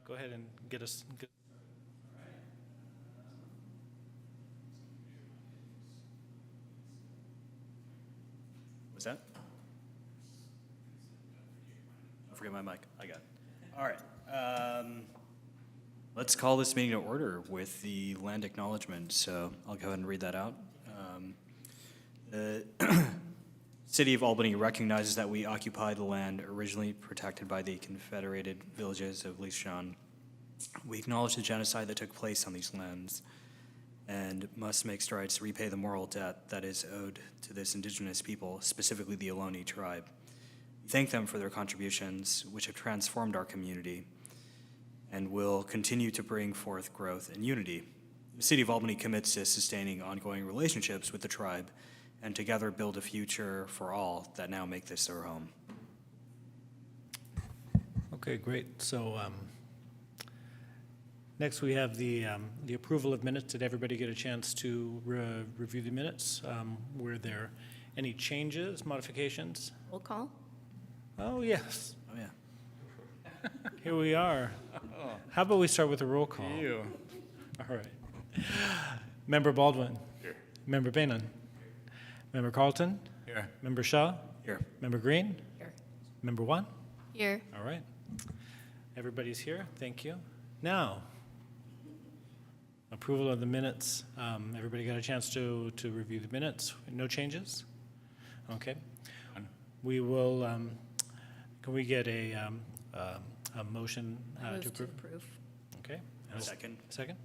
go ahead and get us. What's that? Don't forget my mic. I got it. All right. Let's call this meeting to order with the land acknowledgement. So I'll go ahead and read that out. The City of Albany recognizes that we occupy the land originally protected by the Confederated Villages of Lisjan. We acknowledge the genocide that took place on these lands and must make strides to repay the moral debt that is owed to this indigenous people, specifically the Ohlone tribe. We thank them for their contributions, which have transformed our community and will continue to bring forth growth and unity. The City of Albany commits to sustaining ongoing relationships with the tribe and together build a future for all that now make this their home. Okay, great. So next we have the approval of minutes. Did everybody get a chance to review the minutes? Were there any changes, modifications? Roll call? Oh, yes. Oh, yeah. Here we are. How about we start with a roll call? You. All right. Member Baldwin. Here. Member Bainan. Member Carlton. Here. Member Shaw. Here. Member Green. Here. Member Wan. Here. All right. Everybody's here. Thank you. Now, approval of the minutes. Everybody got a chance to review the minutes? No changes? Okay. We will, can we get a motion I move to to approve? approve. Okay. And a Second. Second?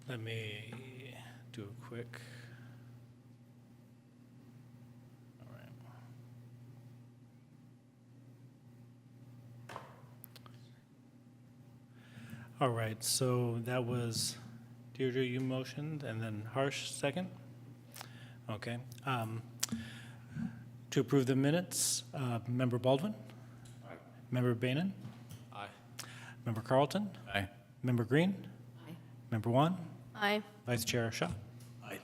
Let me do a quick. All right. All right, so that was Deirdre, you motioned, and then Harsh, second? Okay. To approve the minutes, Member Baldwin? Aye. Member Bainan? Aye. Member Carlton? Aye. Member Green? Aye. Member Wan? Aye. Vice Chair Shaw? Aye.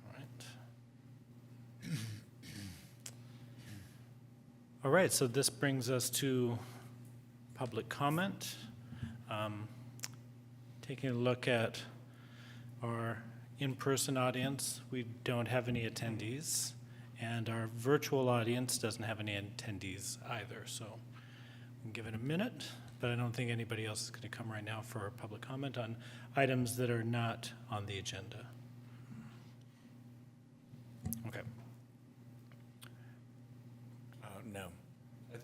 All right. All right, so this brings us to public comment. Taking a look at our in-person audience, we don't have any attendees, and our virtual audience doesn't have any attendees either. So we can give it a minute, but I don't think anybody else is going to come right now for public comment on items that are not on the agenda. Okay. No.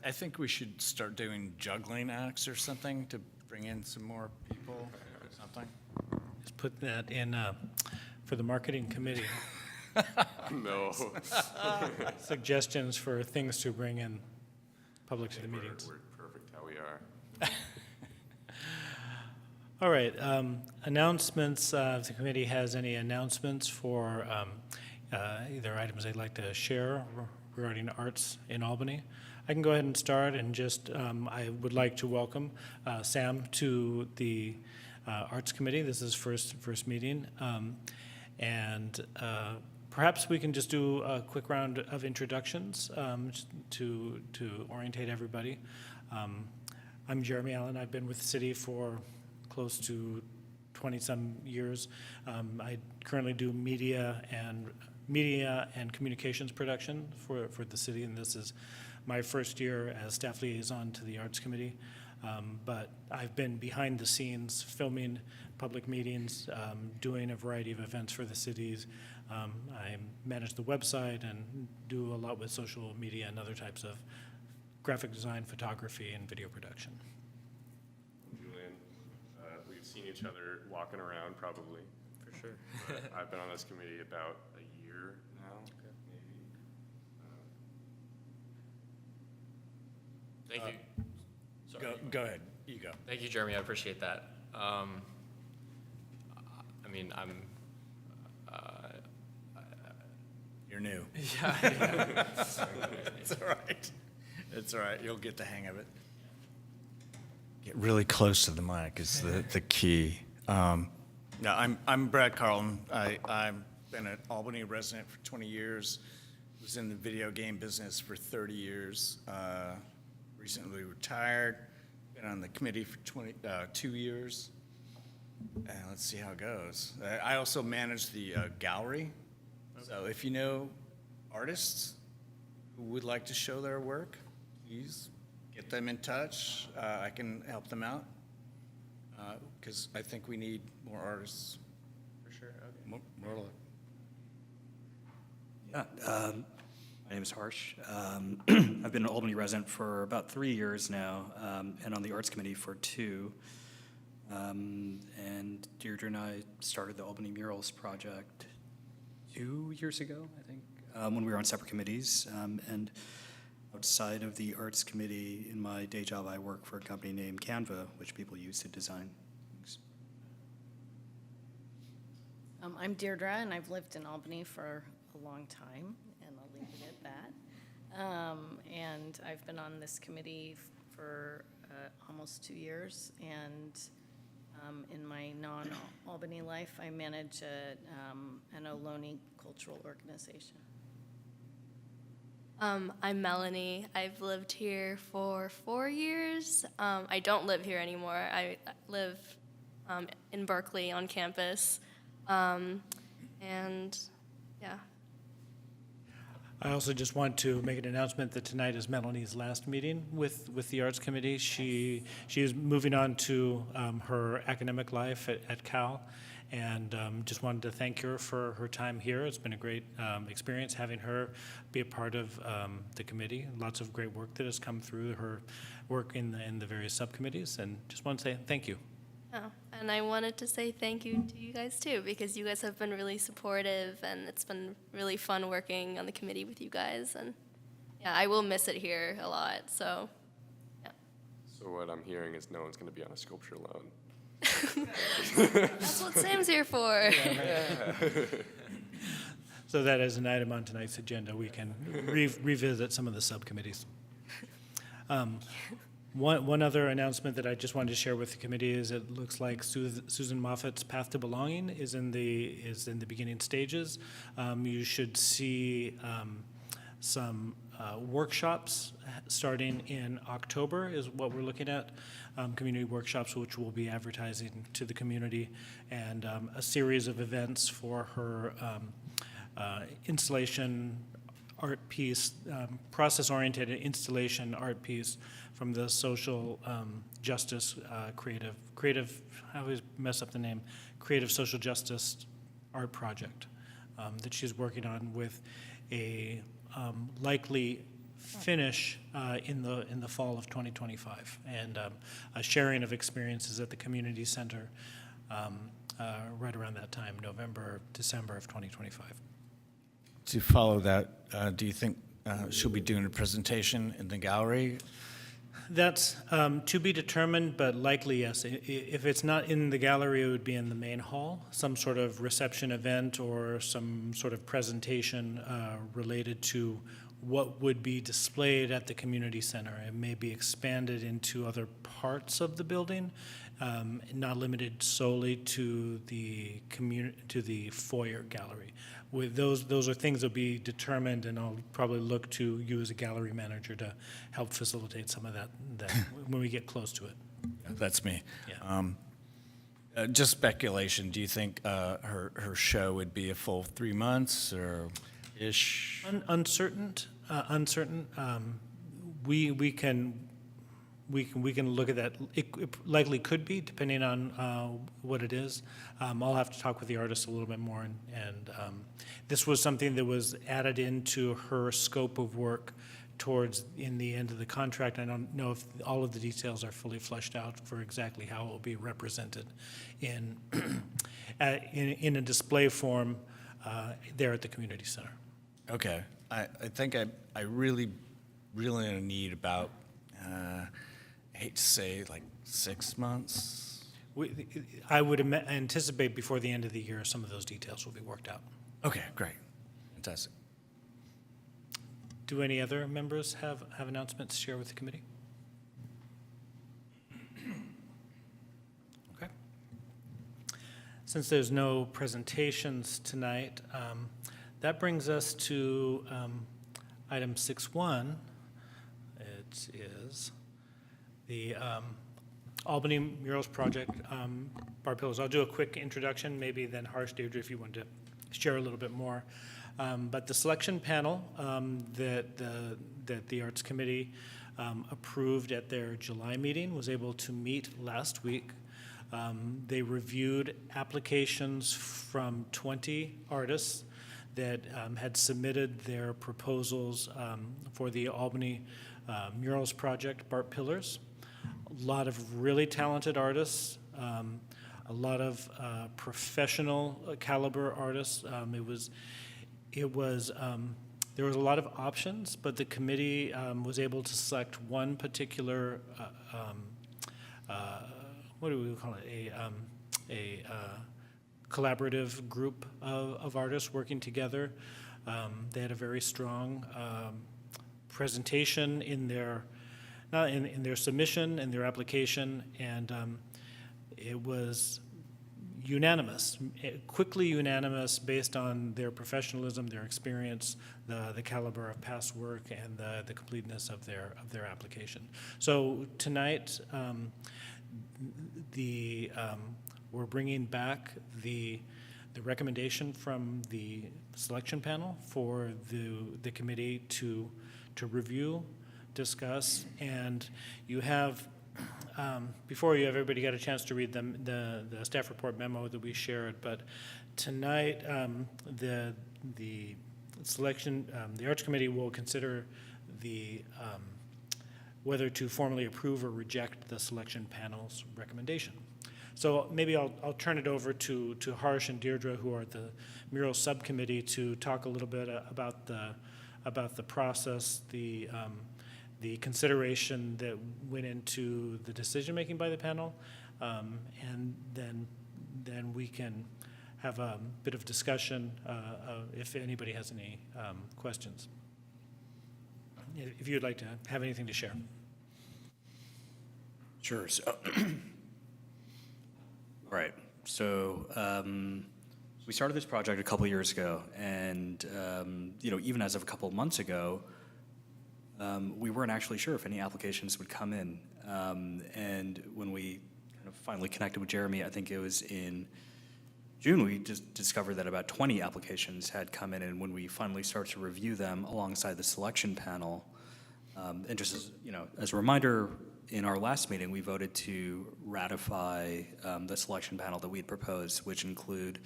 I think we should start doing juggling acts or something to bring in some more people or something. Just put that in for the marketing committee. No. Suggestions for things to bring in public to the meetings. We're perfect how we are. All right, announcements. If the committee has any announcements for either items they'd like to share regarding arts in Albany, I can go ahead and start and just, I would like to welcome Sam to the Arts Committee. This is first meeting. And perhaps we can just do a quick round of introductions to orientate everybody. I'm Jeremy Allen. I've been with the city for close to 20-some years. I currently do media and communications production for the city, and this is my first year as staff liaison to the Arts Committee. But I've been behind the scenes filming public meetings, doing a variety of events for the cities. I manage the website and do a lot with social media and other types of graphic design, photography, and video production. Julian, we've seen each other walking around probably. For sure. I've been on this committee about a year now, maybe. Thank you. Sorry. Go ahead. You go. Thank you, Jeremy. I appreciate that. I mean, I'm. You're new. Yeah. It's all right. It's all right. You'll get the hang of it. Get really close to the mic is the key. No, I'm Brad Carlton. I've been an Albany resident for 20 years. was in the video game business for 30 years, recently retired, been on the committee for 2 years. Let's see how it goes. I also manage the gallery. So if you know artists who would like to show their work, please get them in touch. I can help them out because I think we need more artists. For sure, okay. More. Yeah, my name is Harsh. I've been an Albany resident for about 3 years now, and on the Arts Committee for 2. And Deirdre and I started the Albany Murals Project 2 years ago, I think, when we were on separate committees. And outside of the Arts Committee, in my day job, I work for a company named Canva, which people use to design things. I'm Deirdre, and I've lived in Albany for a long time, and I'll leave it at that. And I've been on this committee for almost 2 years, and in my non-Albany life, I manage an Ohlone cultural organization. I'm Melanie. I've lived here for 4 years. I don't live here anymore. I live in Berkeley on campus. And yeah. I also just want to make an announcement that tonight is Melanie's last meeting with the Arts Committee. She is moving on to her academic life at Cal, and just wanted to thank her for her time here. It's been a great experience having her be a part of the committee. Lots of great work that has come through her work in the various subcommittees, and just want to say thank you. Oh, and I wanted to say thank you to you guys too, because you guys have been really supportive, and it's been really fun working on the committee with you guys. And yeah, I will miss it here a lot. So yeah. So what I'm hearing is no one's going to be on a sculpture loan. That's what Sam's here for. So that is an item on tonight's agenda. We can revisit some of the subcommittees. One other announcement that I just wanted to share with the committee is it looks like Susan Moffat's Path to Belonging is in the beginning stages. You should see some workshops starting in October is what we're looking at. Community workshops, which we'll be advertising to the community, and a series of events for her installation art piece, process-oriented installation art piece from the social justice creative, I always mess up the name, creative social justice art project that she's working on with a likely finish in the fall of 2025, and a sharing of experiences at the community center right around that time, November, December of 2025. To follow that, do you think she'll be doing a presentation in the gallery? That's to be determined, but likely yes. If it's not in the gallery, it would be in the main hall, some sort of reception event or some sort of presentation related to what would be displayed at the community center. It may be expanded into other parts of the building, not limited solely to the foyer gallery. With those are things that will be determined, and I'll probably look to you as a gallery manager to help facilitate some of that when we get close to it. That's me. Yeah. Just speculation. Do you think her show would be a full 3 months or ish? Uncertain. We can look at that. It likely could be, depending on what it is. I'll have to talk with the artist a little bit more, and this was something that was added into her scope of work in the end of the contract. I don't know if all of the details are fully fleshed out for exactly how it will be represented in a display form there at the community center. Okay. I think I really need about, I hate to say, like 6 months. I would anticipate before the end of the year some of those details will be worked out. Okay, great. Fantastic. Do any other members have announcements to share with the committee? Okay. Since there's no presentations tonight, that brings us to Item 6.1, it is the Albany Murals Project, Bar Pillars. I'll do a quick introduction, maybe then Harsh, Deirdre, if you want to share a little bit more. But the selection panel that the Arts Committee approved at their July meeting was able to meet last week. They reviewed applications from 20 artists that had submitted their proposals for the Albany Murals Project, Bart Pillars. A lot of really talented artists, a lot of professional caliber artists. There was a lot of options, but the committee was able to select one particular, what do we call it, a collaborative group of artists working together. They had a very strong presentation in their submission and their application, and it was unanimous, quickly unanimous based on their professionalism, their experience, the caliber of past work, and the completeness of their application. So tonight, we're bringing back the recommendation from the selection panel for the committee to review, discuss, and you have. Before you have everybody got a chance to read the staff report memo that we shared, but tonight the selection, the Arts Committee will consider whether to formally approve or reject the selection panel's recommendation. So maybe I'll turn it over to Harsh and Deirdre, who are the mural subcommittee, to talk a little bit about the process, the consideration that went into the decision-making by the panel, and then we can have a bit of discussion if anybody has any questions. If you'd like to have anything to share. Sure. So, all right. So we started this project a couple years ago, and even as of a couple of months ago, we weren't actually sure if any applications would come in. And when we kind of finally connected with Jeremy, I think it was in June, we just discovered that about 20 applications had come in. And when we finally started to review them alongside the selection panel, and just as a reminder, in our last meeting, we voted to ratify the selection panel that we had proposed, which include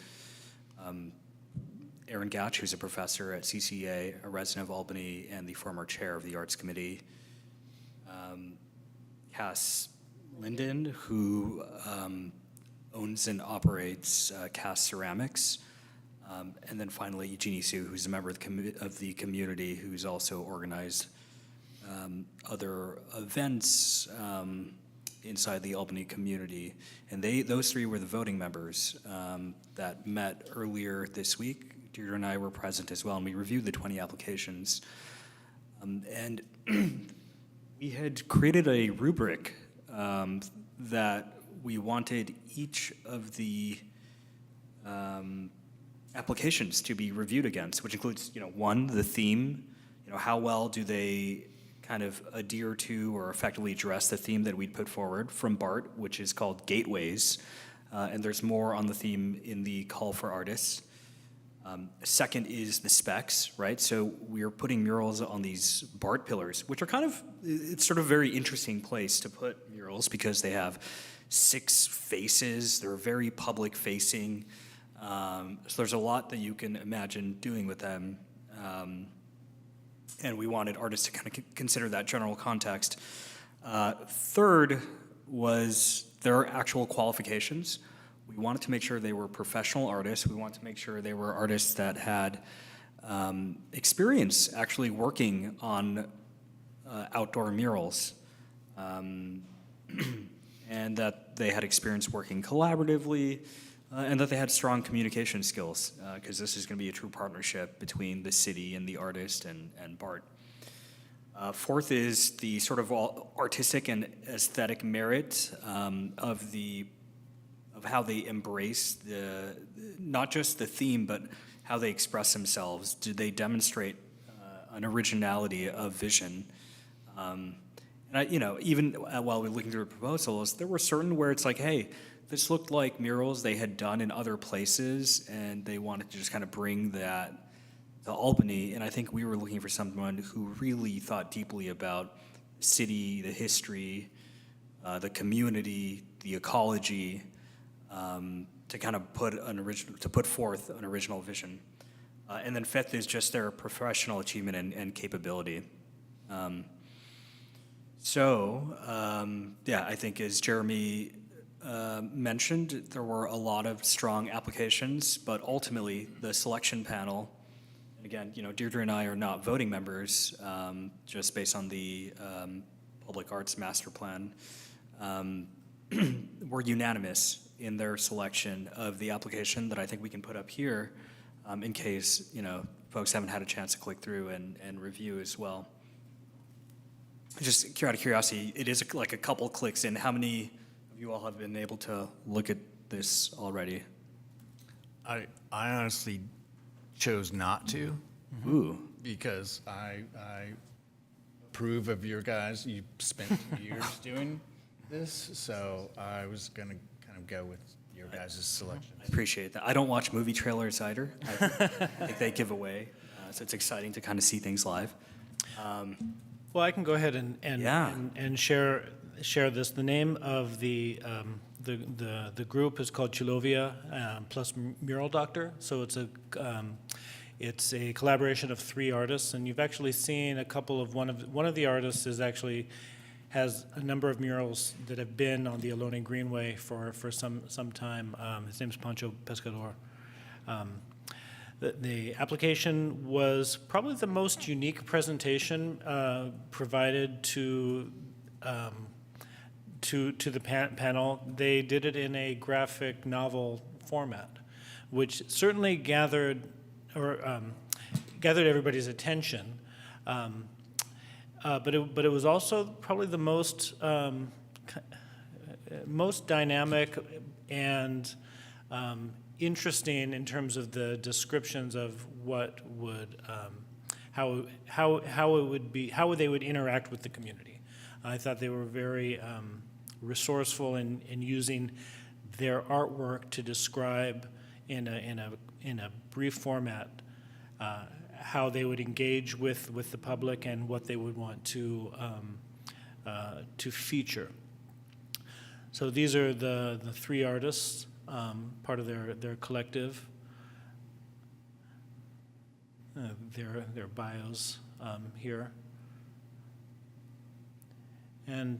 Aaron Gatch, who's a professor at CCA, a resident of Albany, and the former chair of the Arts Committee. Cass Linden, who owns and operates Cass Ceramics. And then finally, Jeannie Sue, who's a member of the community, who's also organized other events inside the Albany community. And those three were the voting members that met earlier this week. Deirdre and I were present as well, and we reviewed the 20 applications. And we had created a rubric that we wanted each of the applications to be reviewed against, which includes, one, the theme, how well do they kind of adhere to or effectively address the theme that we'd put forward from BART, which is called Gateways. And there's more on the theme in the call for artists. Second is the specs, right? So we're putting murals on these BART pillars, which are it's sort of a very interesting place to put murals because they have 6 faces. They're very public facing. So there's a lot that you can imagine doing with them. And we wanted artists to kind of consider that general context. Third was their actual qualifications. We wanted to make sure they were professional artists. We wanted to make sure they were artists that had experience actually working on outdoor murals, and that they had experience working collaboratively, and that they had strong communication skills, because this is going to be a true partnership between the city and the artist and BART. Fourth is the sort of artistic and aesthetic merit of how they embrace not just the theme, but how they express themselves. Do they demonstrate an originality of vision. And even while we were looking through the proposals, there were certain where it's like, hey, this looked like murals they had done in other places, and they wanted to just kind of bring that to Albany. And I think we were looking for someone who really thought deeply about the city, the history, the community, the ecology, to kind of put forth an original vision. And then fifth is just their professional achievement and capability. I think as Jeremy mentioned, there were a lot of strong applications, but ultimately the selection panel, again, Deirdre and I are not voting members, just based on the Public Arts Master Plan, were unanimous in their selection of the application that I think we can put up here, in case, folks haven't had a chance to click through and review as well. Just out of curiosity, it is like a couple clicks in. How many of you all have been able to look at this already? I honestly chose not to. Ooh. Because I approve of your guys. You spent years doing this, so I was going to kind of go with your guys' selection. I appreciate that. I don't watch movie trailers either. I think they give away, so it's exciting to kind of see things live. Well, I can go ahead and share this. The name of the group is called Chilovia plus Mural Doctor. So it's a collaboration of 3 artists, and you've actually seen a couple of one of the artists has a number of murals that have been on the Albany Greenway for some time. His name's Pancho Pescador. The application was probably the most unique presentation provided to the panel. They did it in a graphic novel format, which certainly gathered everybody's attention. But it was also probably the most dynamic and interesting in terms of the descriptions of what would how they would interact with the community. I thought they were very resourceful in using their artwork to describe in a brief format how they would engage with the public and what they would want to feature. So these are the 3 artists, part of their collective. Their bios here. And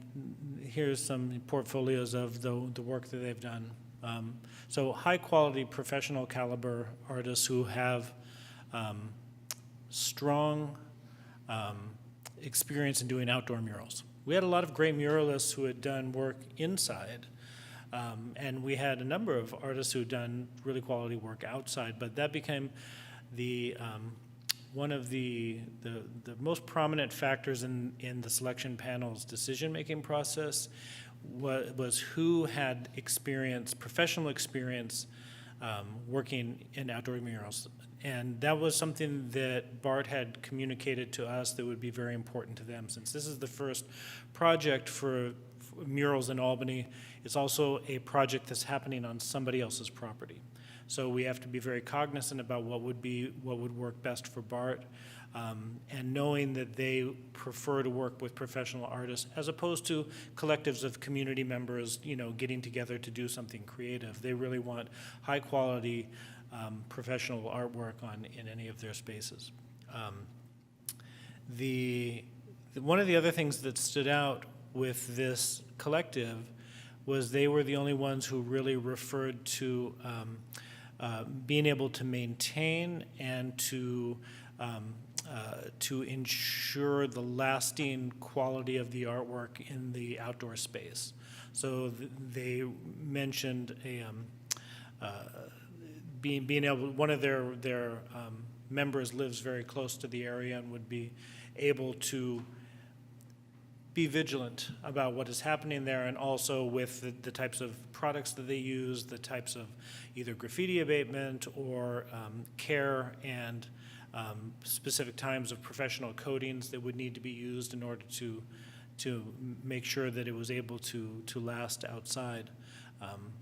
here's some portfolios of the work that they've done. So high-quality professional caliber artists who have strong experience in doing outdoor murals. We had a lot of great muralists who had done work inside, and we had a number of artists who had done really quality work outside, but that became one of the most prominent factors in the selection panel's decision-making process was who had professional experience working in outdoor murals. And that was something that BART had communicated to us that would be very important to them. Since this is the first project for murals in Albany, it's also a project that's happening on somebody else's property. So we have to be very cognizant about what would work best for BART, and knowing that they prefer to work with professional artists as opposed to collectives of community members, getting together to do something creative. They really want high quality professional artwork in any of their spaces. One of the other things that stood out with this collective was they were the only ones who really referred to being able to maintain and to ensure the lasting quality of the artwork in the outdoor space. So they mentioned being able. One of their members lives very close to the area and would be able to be vigilant about what is happening there, and also with the types of products that they use, the types of either graffiti abatement or care and specific times of professional coatings that would need to be used in order to make sure that it was able to last outside,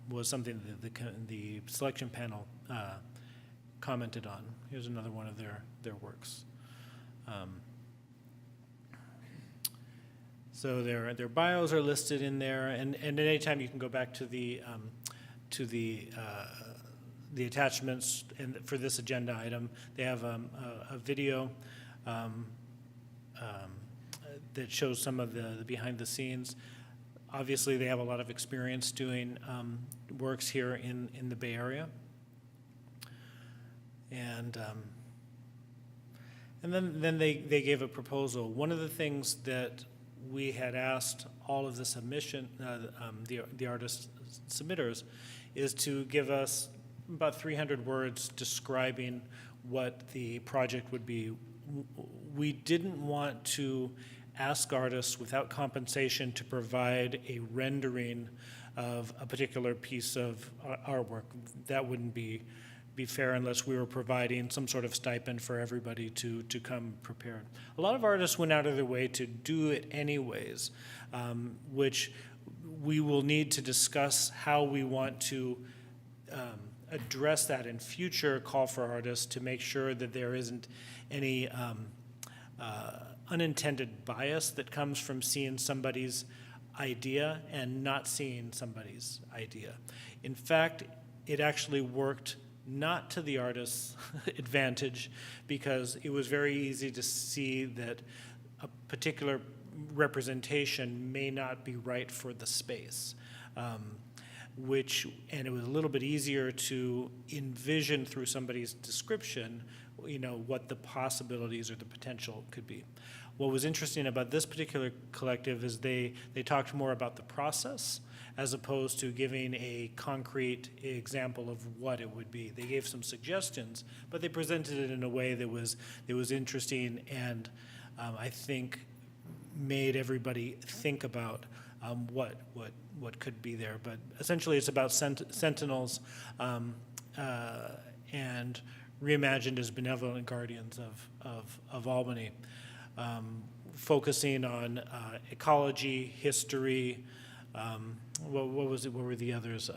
was something that the selection panel commented on. Here's another one of their works. So their bios are listed in there, and at any time you can go back to the attachments. And for this agenda item, they have a video that shows some of the behind the scenes. Obviously, they have a lot of experience doing works here in the Bay Area. And then they gave a proposal. One of the things that we had asked all of the submission, the artist submitters, is to give us about 300 words describing what the project would be. We didn't want to ask artists without compensation to provide a rendering of a particular piece of artwork. That wouldn't be fair unless we were providing some sort of stipend for everybody to come prepared. A lot of artists went out of their way to do it anyways, which we will need to discuss how we want to address that in future call for artists to make sure that there isn't any unintended bias that comes from seeing somebody's idea and not seeing somebody's idea. In fact, it actually worked not to the artist's advantage, because it was very easy to see that a particular representation may not be right for the space, and it was a little bit easier to envision through somebody's description, what the possibilities or the potential could be. What was interesting about this particular collective is they talked more about the process as opposed to giving a concrete example of what it would be. They gave some suggestions, but they presented it in a way that was interesting and I think made everybody think about what could be there. But essentially, it's about sentinels and reimagined as benevolent guardians of Albany, focusing on ecology, history. What were the others?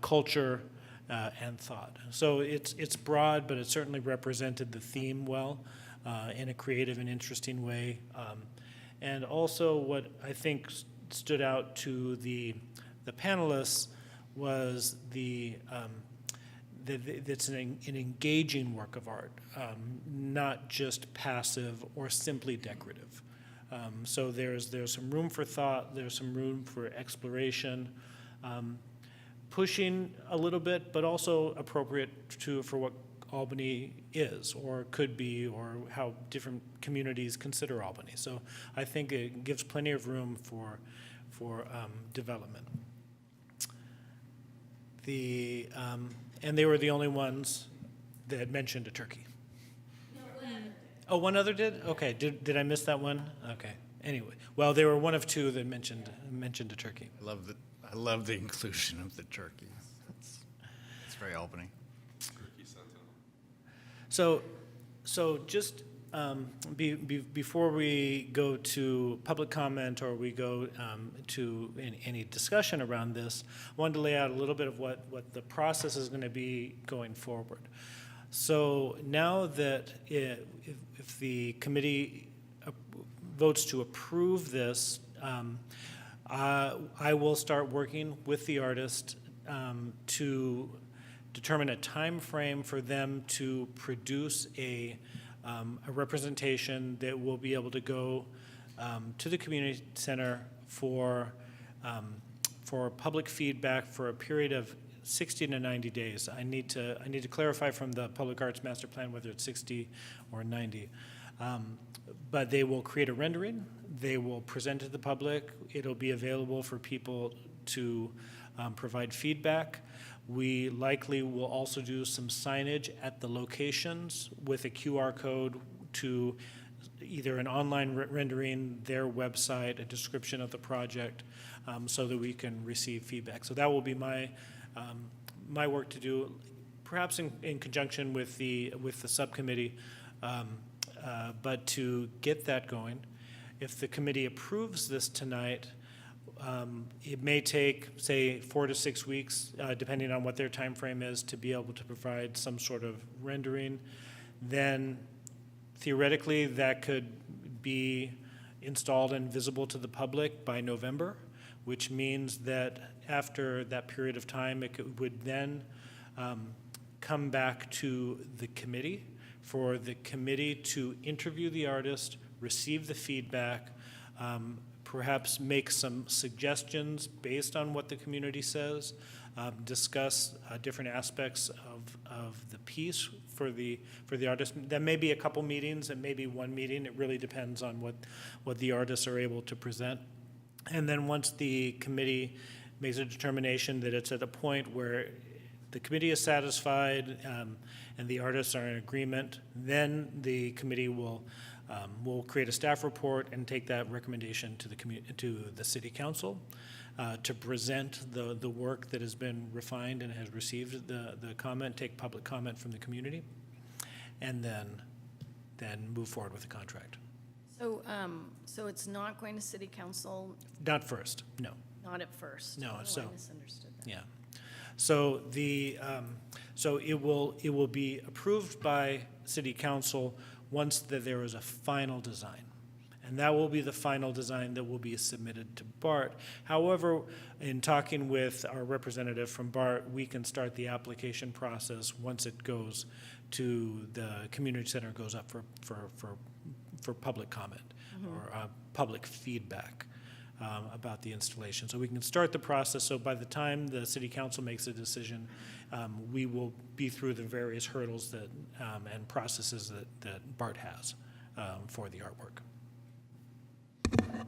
Culture and thought. So it's broad, but it certainly represented the theme well in a creative and interesting way. And also, what I think stood out to the panelists was it's an engaging work of art, not just passive or simply decorative. So there's some room for thought, there's some room for exploration, pushing a little bit, but also appropriate for what Albany is or could be, or how different communities consider Albany. So I think it gives plenty of room for development. And they were the only ones that mentioned a turkey. Oh, one other did? Okay, did I miss that one? Okay, anyway. Well, they were one of two that mentioned a turkey. I love the inclusion of the turkeys. It's very Albany. Turkey sentinel. So just before we go to public comment or we go to any discussion around this, I wanted to lay out a little bit of what the process is going to be going forward. So now that if the committee votes to approve this, I will start working with the artist to determine a time frame for them to produce a representation that will be able to go to the community center for public feedback for a period of 60 to 90 days. I need to clarify from the Public Arts Master Plan whether it's 60 or 90. But they will create a rendering. They will present it to the public. It'll be available for people to provide feedback. We likely will also do some signage at the locations with a QR code to either an online rendering, their website, a description of the project, so that we can receive feedback. So that will be my work to do. perhaps in conjunction with the subcommittee, but to get that going. If the committee approves this tonight, it may take, say, 4 to 6 weeks, depending on what their time frame is, to be able to provide some sort of rendering. Then theoretically, that could be installed and visible to the public by November, which means that after that period of time, would then come back to the committee for the committee to interview the artist, receive the feedback, perhaps make some suggestions based on what the community says, discuss different aspects of the piece for the artist. That may be a couple meetings, it may be one meeting. It really depends on what the artists are able to present. And then once the committee makes a determination that it's at a point where the committee is satisfied and the artists are in agreement, then the committee will create a staff report and take that recommendation to the city council to present the work that has been refined and has received the comment, take public comment from the community, and then move forward with the contract. So it's not going to city council, Not first, no. not at first? No, Oh, so- I misunderstood that. Yeah. So it will be approved by city council once there is a final design. And that will be the final design that will be submitted to BART. However, in talking with our representative from BART, we can start the application process once it goes to the community center, goes up for public comment or public feedback about the installation. So we can start the process. So by the time the city council makes a decision, we will be through the various hurdles that and processes that BART has for the artwork. Can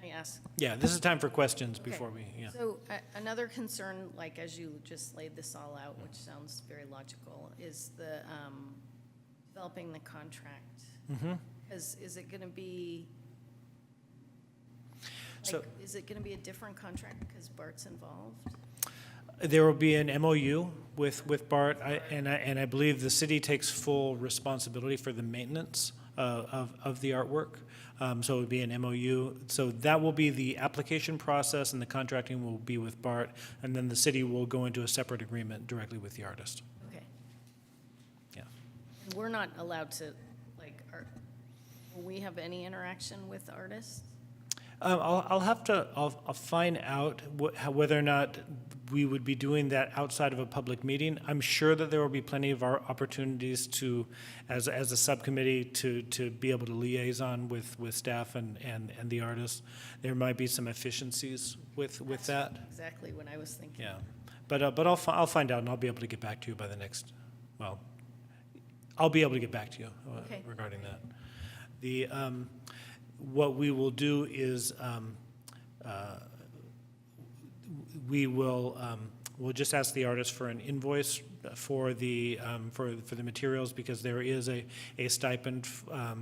I ask? Yeah, this is time for questions Okay. before we, yeah. So another concern, like as you just laid this all out, which sounds very logical, is the developing the contract. Is it going to be, So- like, is it going to be a different contract because BART's involved? There will be an MOU with BART, and I believe the city takes full responsibility for the maintenance of the artwork. So it would be an MOU. So that will be the application process, and the contracting will be with BART, and then the city will go into a separate agreement directly with the artist. Okay. Yeah. And we're not allowed to, like, will we have any interaction with artists? I'll find out whether or not we would be doing that outside of a public meeting. I'm sure that there will be plenty of our opportunities to, as a subcommittee, to be able to liaison with staff and the artists. There might be some efficiencies with that. Exactly what I was thinking. Yeah, but I'll find out, and I'll be able to get back to you by the next. Well, I'll be able to get back to you Okay. regarding that. The what we will do is we'll just ask the artist for an invoice for the materials, because there is a stipend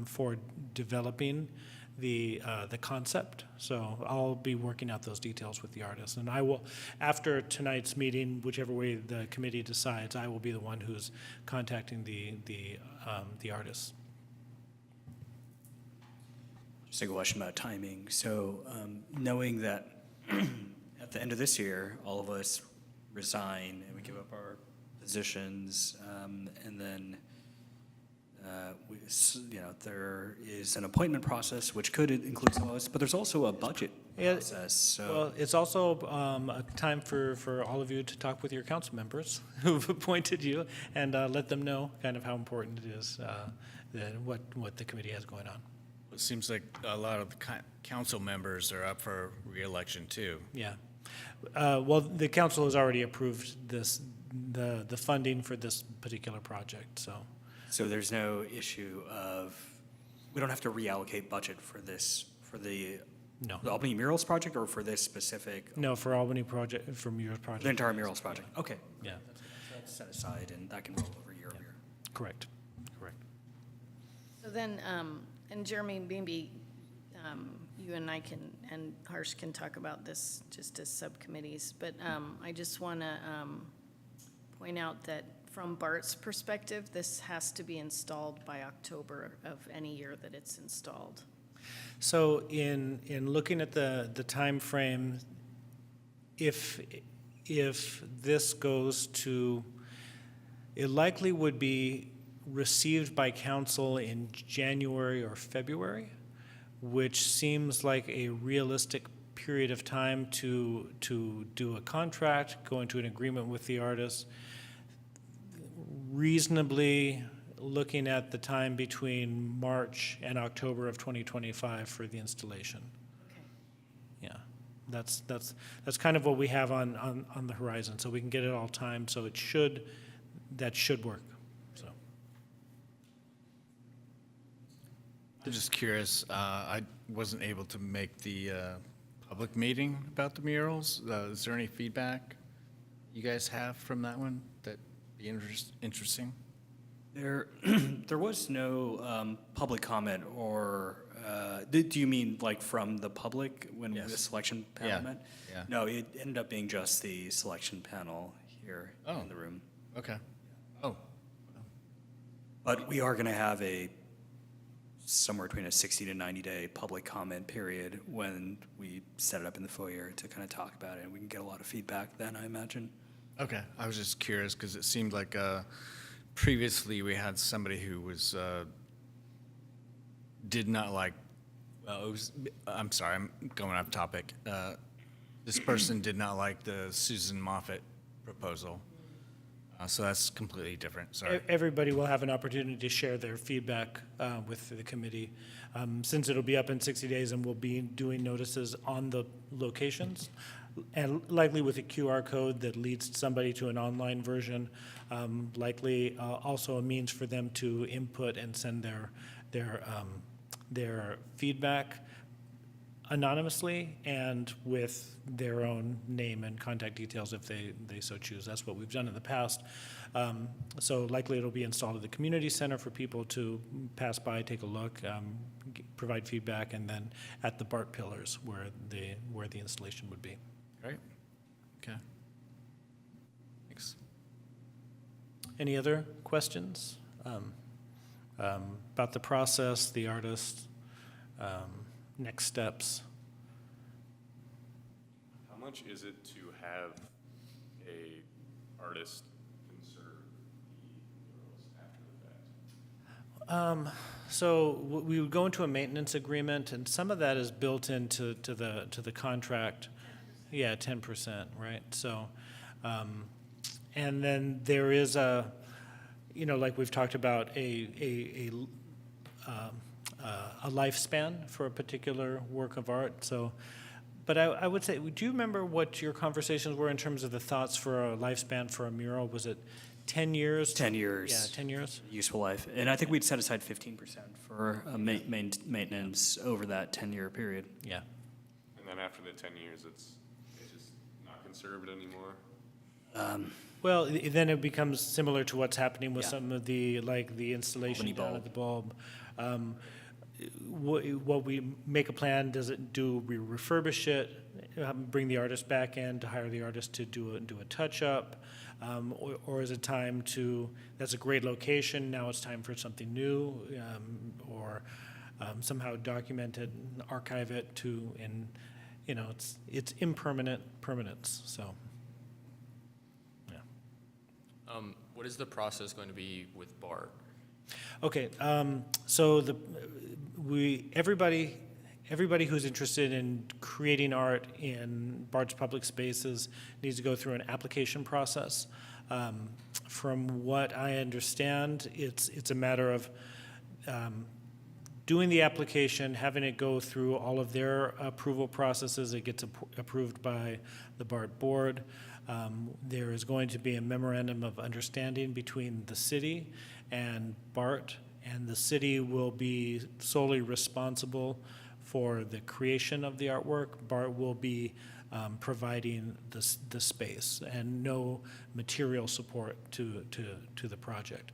for developing the concept. So I'll be working out those details with the artist, and I will, after tonight's meeting, whichever way the committee decides, I will be the one who's contacting the artist. Just a question about timing. So knowing that at the end of this year, all of us resign and we give up our positions, and then there is an appointment process which could include some of us, but there's also a budget process. So Well, it's also a time for all of you to talk with your council members who've appointed you, and let them know kind of how important it is, what the committee has going on. It seems like a lot of the council members are up for reelection too. Yeah. Well, the council has already approved the funding for this particular project, so. So there's no issue of, we don't have to reallocate budget for this, for the No. Albany Murals project, or for this specific, No, for Albany project, for Murals project. the entire Murals project? Okay. Yeah, That's set aside, and that can roll over year over year. correct. So then, and Jeremy, maybe you and I can, and Harsh can talk about this just as subcommittees, but I just want to point out that from BART's perspective, this has to be installed by October of any year that it's installed. So in looking at the timeframe, if this goes to, it likely would be received by council in January or February, which seems like a realistic period of time to do a contract, go into an agreement with the artist, reasonably looking at the time between March and October of 2025 for the installation. Okay. Yeah, that's kind of what we have on the horizon, so we can get it all timed, so that should work, so. I'm just curious, I wasn't able to make the public meeting about the murals. Is there any feedback you guys have from that one that be interesting? There was no public comment, or do you mean like from the public when Yes. the selection panel Yeah, met? yeah. No, it ended up being just the selection panel here Oh. in the room. Okay. Oh, But we are going to have somewhere between a 60 to 90-day public comment period when we set it up in the foyer to kind of talk about it, and we can get a lot of feedback then, I imagine. okay. I was just curious because it seemed like previously we had somebody who was did not like. Well, it was. I'm sorry, I'm going off topic. This person did not like the Susan Moffett proposal, so that's completely different. Sorry. Everybody will have an opportunity to share their feedback with the committee. Since it'll be up in 60 days and we'll be doing notices on the locations, and likely with a QR code that leads somebody to an online version, likely also a means for them to input and send their feedback anonymously and with their own name and contact details if they so choose. That's what we've done in the past. So likely it'll be installed at the community center for people to pass by, take a look, provide feedback, and then at the BART pillars where the installation would be. Great. Okay. Thanks. Any other questions about the process, the artist, next steps? How much is it to have a artist insert the murals after the fact? So we would go into a maintenance agreement, and some of that is built into the contract. Yeah, 10%, right? So, and then there is like we've talked about, a lifespan for a particular work of art. So, but I would say, do you remember what your conversations were in terms of the thoughts for a lifespan for a mural? Was it 10 years? 10 years. Yeah, 10 years. Useful life. And I think we'd set aside 15% for maintenance over that 10-year period. Yeah. And then after the 10 years, it's just not conserved anymore? Well, then it becomes similar to what's happening with Yeah. some of the installation Albany down at the bulb. What we make a plan, do we refurbish it, bring the artist back in to hire the artist to do a touch-up? Or is it time to, that's a great location, now it's time for something new, or somehow document it, and archive it it's impermanent permanence, so. Yeah. What is the process going to be with BART? Okay, so everybody who's interested in creating art in BART's public spaces needs to go through an application process. From what I understand, it's a matter of doing the application, having it go through all of their approval processes. It gets approved by the BART board. There is going to be a memorandum of understanding between the city and BART, and the city will be solely responsible for the creation of the artwork. BART will be providing the space and no material support to the project.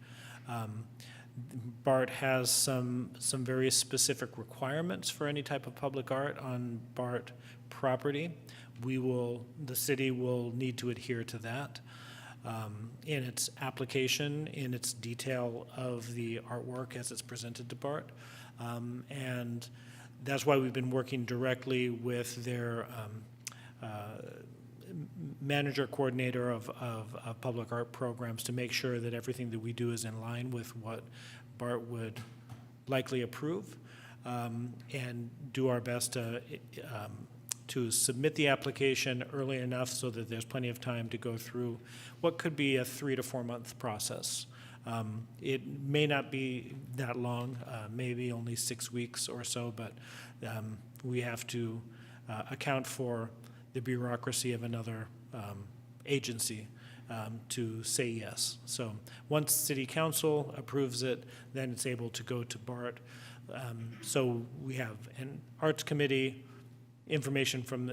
BART has some very specific requirements for any type of public art on BART property. The city will need to adhere to that. in its application, in its detail of the artwork as it's presented to BART. And that's why we've been working directly with their manager coordinator of public art programs to make sure that everything that we do is in line with what BART would likely approve, and do our best to submit the application early enough so that there's plenty of time to go through what could be a 3 to 4 month process. It may not be that long, maybe only 6 weeks or so, but we have to account for the bureaucracy of another agency to say yes. So once City Council approves it, then it's able to go to BART. So we have an Arts Committee, information from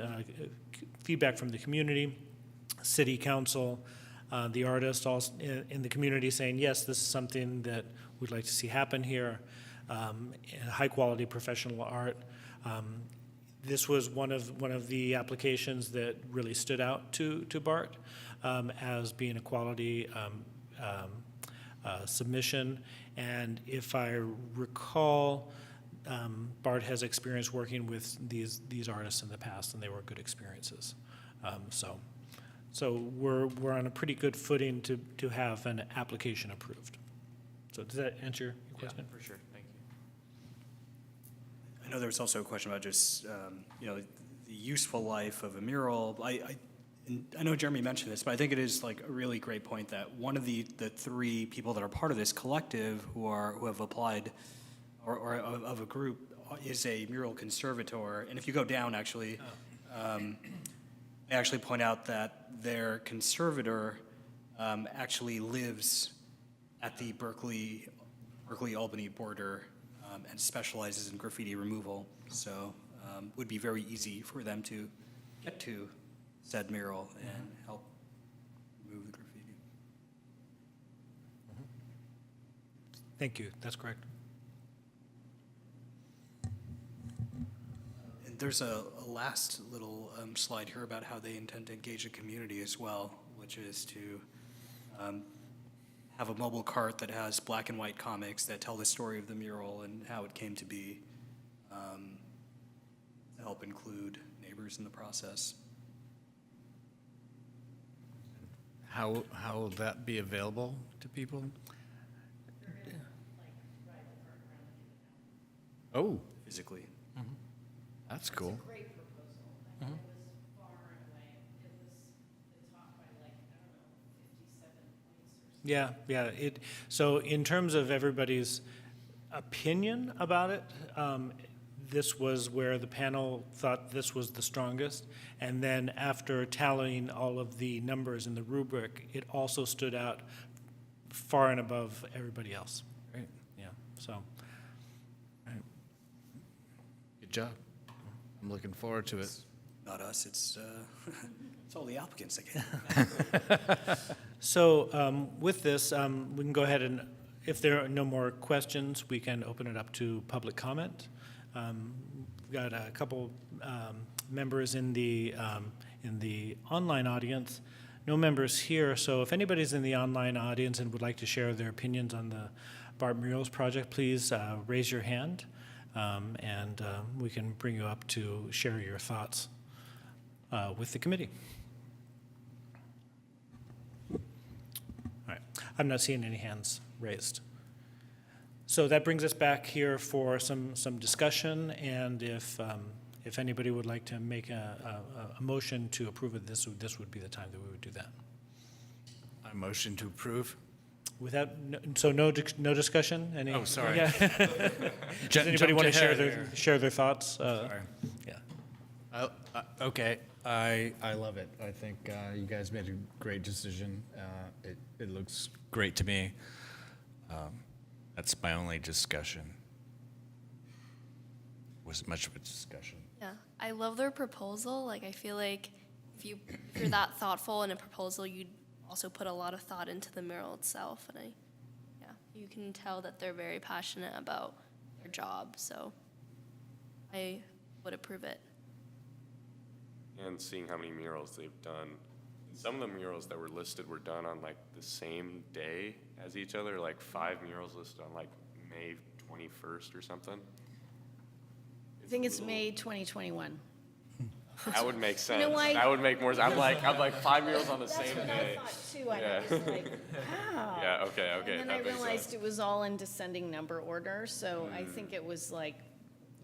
feedback from the community, City Council, the artists also in the community saying, yes, this is something that we'd like to see happen here, high quality professional art. This was one of the applications that really stood out to BART as being a quality submission. And if I recall, BART has experience working with these artists in the past, and they were good experiences. So we're on a pretty good footing to have an application approved. So does that answer your question? Yeah, for sure. Thank you. I know there was also a question about just, the useful life of a mural. And I know Jeremy mentioned this, but I think it is like a really great point that one of the 3 people that are part of this collective who have applied, or of a group, is a mural conservator. And if you go down, actually, they actually point out that their conservator actually lives at the Berkeley-Albany border and specializes in graffiti removal. So would be very easy for them to get to said mural and help remove the graffiti. Thank you. That's correct. And there's a last little slide here about how they intend to engage the community as well, which is to have a mobile cart that has black and white comics that tell the story of the mural and how it came to be, to help include neighbors in the process. How will that be available to people? Oh, Physically. that's cool. Great proposal. I mean, it was far and away, it was the top by like, I don't know, 57 points or something. Yeah. So in terms of everybody's opinion about it, this was where the panel thought this was the strongest. And then after tallying all of the numbers in the rubric, it also stood out far and above everybody else. Great. Yeah, so. Good job. I'm looking forward to it. Not us, it's all the applicants again. So with this, we can go ahead and, if there are no more questions, we can open it up to public comment. We've got a couple members in the online audience, no members here. So if anybody's in the online audience and would like to share their opinions on the BART Murals project, please raise your hand, and we can bring you up to share your thoughts with the committee. All right, I'm not seeing any hands raised. So that brings us back here for some discussion, and if anybody would like to make a motion to approve it, this would be the time that we would do that. I motion to approve. Without, no discussion? Any? Oh, sorry. Yeah. Does anybody want to share their thoughts? Sorry. Yeah. Okay, I love it. I think you guys made a great decision. It looks great to me. That's my only discussion. Was much of a discussion. Yeah, I love their proposal. Like, I feel like if you're that thoughtful in a proposal, you'd also put a lot of thought into the mural itself. And you can tell that they're very passionate about their job. So I would approve it. And seeing how many murals they've done in some of the murals that were listed were done on like the same day as each other, like 5 murals listed on like May 21st or something. I think it's May 2021. That would make sense. know why? That would make more sense. I'm like 5 murals on the same That's what I day. thought too. I Yeah. was like, wow. Yeah, okay, And then I that makes realized sense. it was all in descending number order, so I think it was like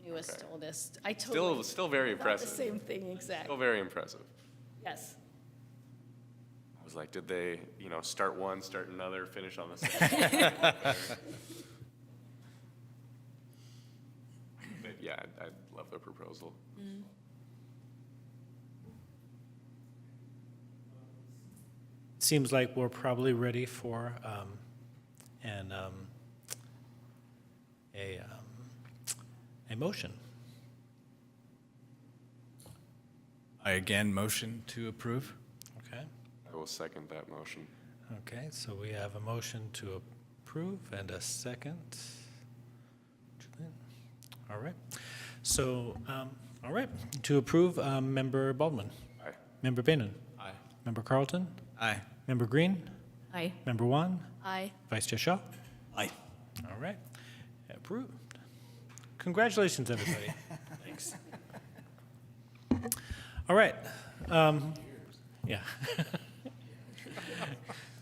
newest to Okay. oldest. I totally Still very thought the impressive. same thing, Still exactly. very impressive. Yes. I was like, did they, start one, start another, finish on the same? But yeah, I love the proposal. Seems like we're probably ready for a motion. I again motion to approve. Okay. I will second that motion. Okay, so we have a motion to approve and a second. All right. So, all right, to approve, Member Baldwin. Aye. Member Bainan. Aye. Member Carlton. Aye. Member Green. Aye. Member Wan. Aye. Vice Chair Shaw. Aye. All right, approved. Congratulations, everybody. Thanks. All right. Yeah.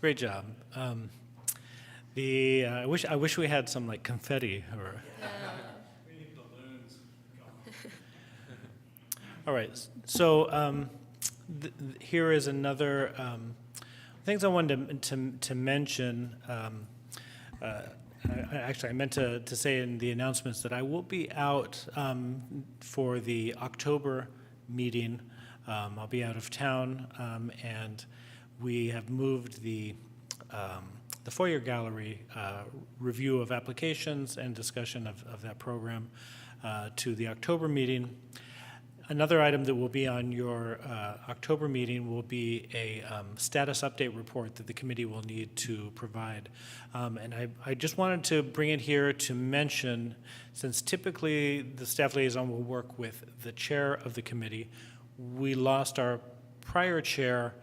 Great job. I wish we had some like confetti or. All right. So here is another things I wanted to mention. I meant to say in the announcements that I will be out for the October meeting. I'll be out of town, and we have moved the Foyer Gallery review of applications and discussion of that program to the October meeting. Another item that will be on your October meeting will be a status update report that the committee will need to provide. And I just wanted to bring it here to mention, since typically the staff liaison will work with the chair of the committee, we lost our prior chair.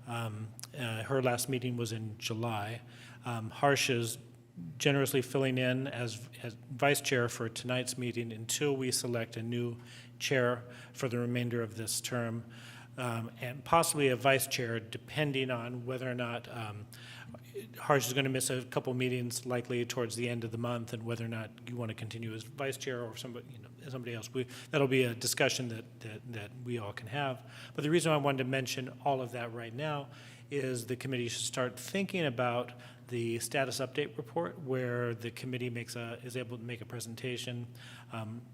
Her last meeting was in July. Harsh is generously filling in as vice chair for tonight's meeting until we select a new chair for the remainder of this term, and possibly a vice chair, depending on whether or not Harsh is going to miss a couple meetings likely towards the end of the month, and whether or not you want to continue as vice chair or somebody else. That'll be a discussion that we all can have. But the reason I wanted to mention all of that right now is the committee should start thinking about the status update report, where the committee is able to make a presentation,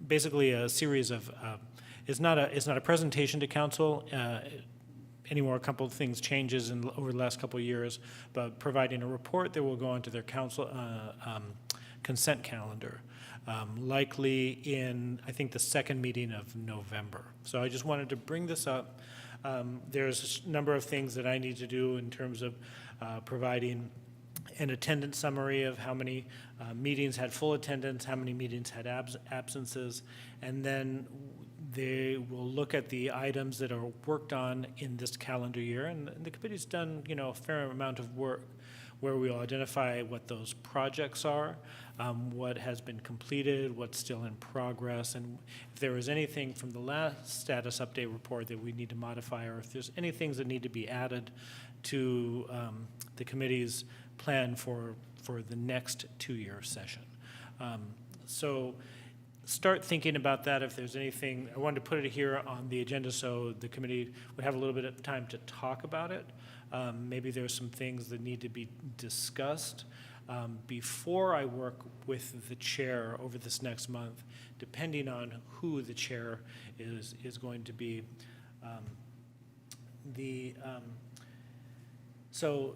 basically a series of. It's not a presentation to council anymore. A couple of things changes over the last couple of years, but providing a report that will go onto their council consent calendar, likely in I think the second meeting of November. So I just wanted to bring this up. There's a number of things that I need to do in terms of providing an attendance summary of how many meetings had full attendance, how many meetings had absences, and then they will look at the items that are worked on in this calendar year, and the committee's done, a fair amount of work where we'll identify what those projects are, what has been completed, what's still in progress, and if there was anything from the last status update report that we need to modify, or if there's any things that need to be added to the committee's plan for the next two-year session. So start thinking about that. If there's anything, I wanted to put it here on the agenda so the committee would have a little bit of time to talk about it. Maybe there's some things that need to be discussed before I work with the chair over this next month, depending on who the chair is going to be. So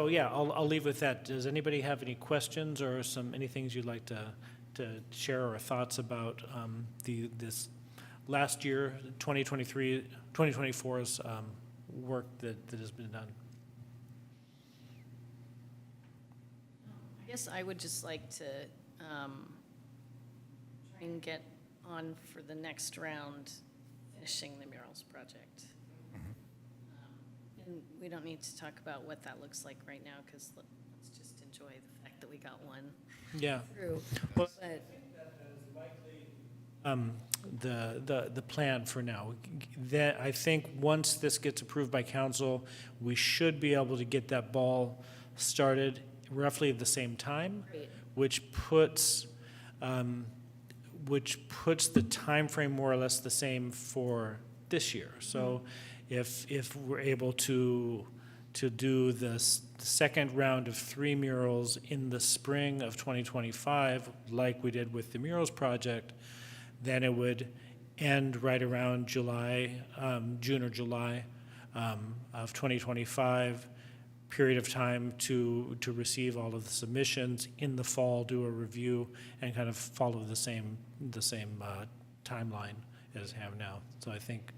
yeah, I'll leave with that. Does anybody have any questions or any things you'd like to share or thoughts about this last year, 2024's work that has been done? I guess I would just like to try and get on for the next round, finishing the murals project. And we don't need to talk about what that looks like right now, because let's just enjoy the fact that we got one Yeah. through. Well- But The plan for now. That, I think once this gets approved by council, we should be able to get that ball started roughly at the same time, Great. which puts the time frame more or less the same for this year. So if we're able to do the second round of 3 murals in the spring of 2025, like we did with the murals project, then it would end right around July, June or July of 2025, period of time to receive all of the submissions, in the fall do a review, and kind of follow the same timeline as have now. So I think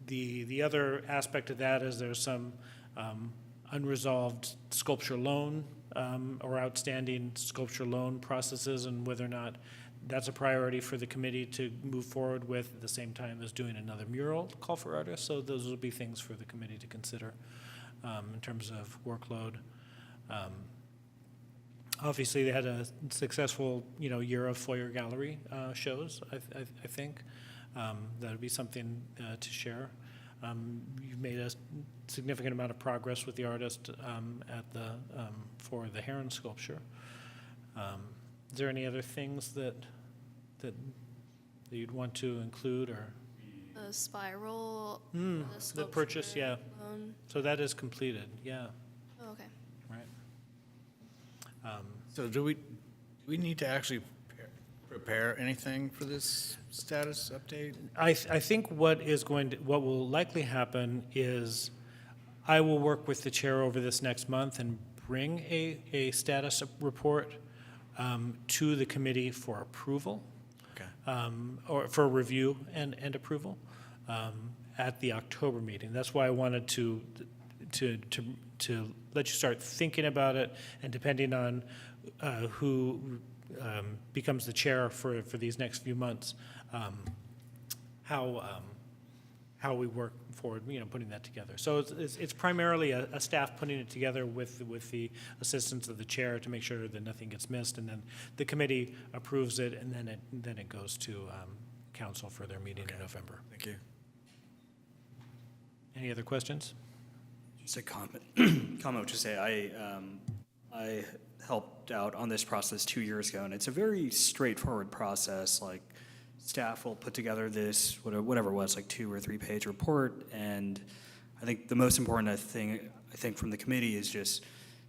the other aspect of that is there's some unresolved sculpture loan or outstanding sculpture loan processes, and whether or not that's a priority for the committee to move forward with at the same time as doing another mural call for artists. So those will be things for the committee to consider in terms of workload. Obviously, they had a successful, year of foyer gallery shows. I think that would be something to share. You've made a significant amount of progress with the artist for the heron sculpture. Is there any other things that you'd want to include, or? The spiral. The purchase, yeah. Loan. So that is completed, yeah, Oh, okay. right. So do we need to actually prepare anything for this status update? I think what will likely happen is I will work with the chair over this next month and bring a status report to the committee for approval. Okay. Or for review and approval at the October meeting. That's why I wanted to let you start thinking about it, and depending on who becomes the chair for these next few months, how we work forward, putting that together. So it's primarily a staff putting it together with the assistance of the chair to make sure that nothing gets missed, and then the committee approves it, and then it goes to council for their meeting in November. Thank you. Any other questions? Just a comment, to say, I helped out on this process 2 years ago, and it's a very straightforward process. Like, staff will put together this, whatever it was, like 2 or 3 page report, and I think the most important thing, from the committee is just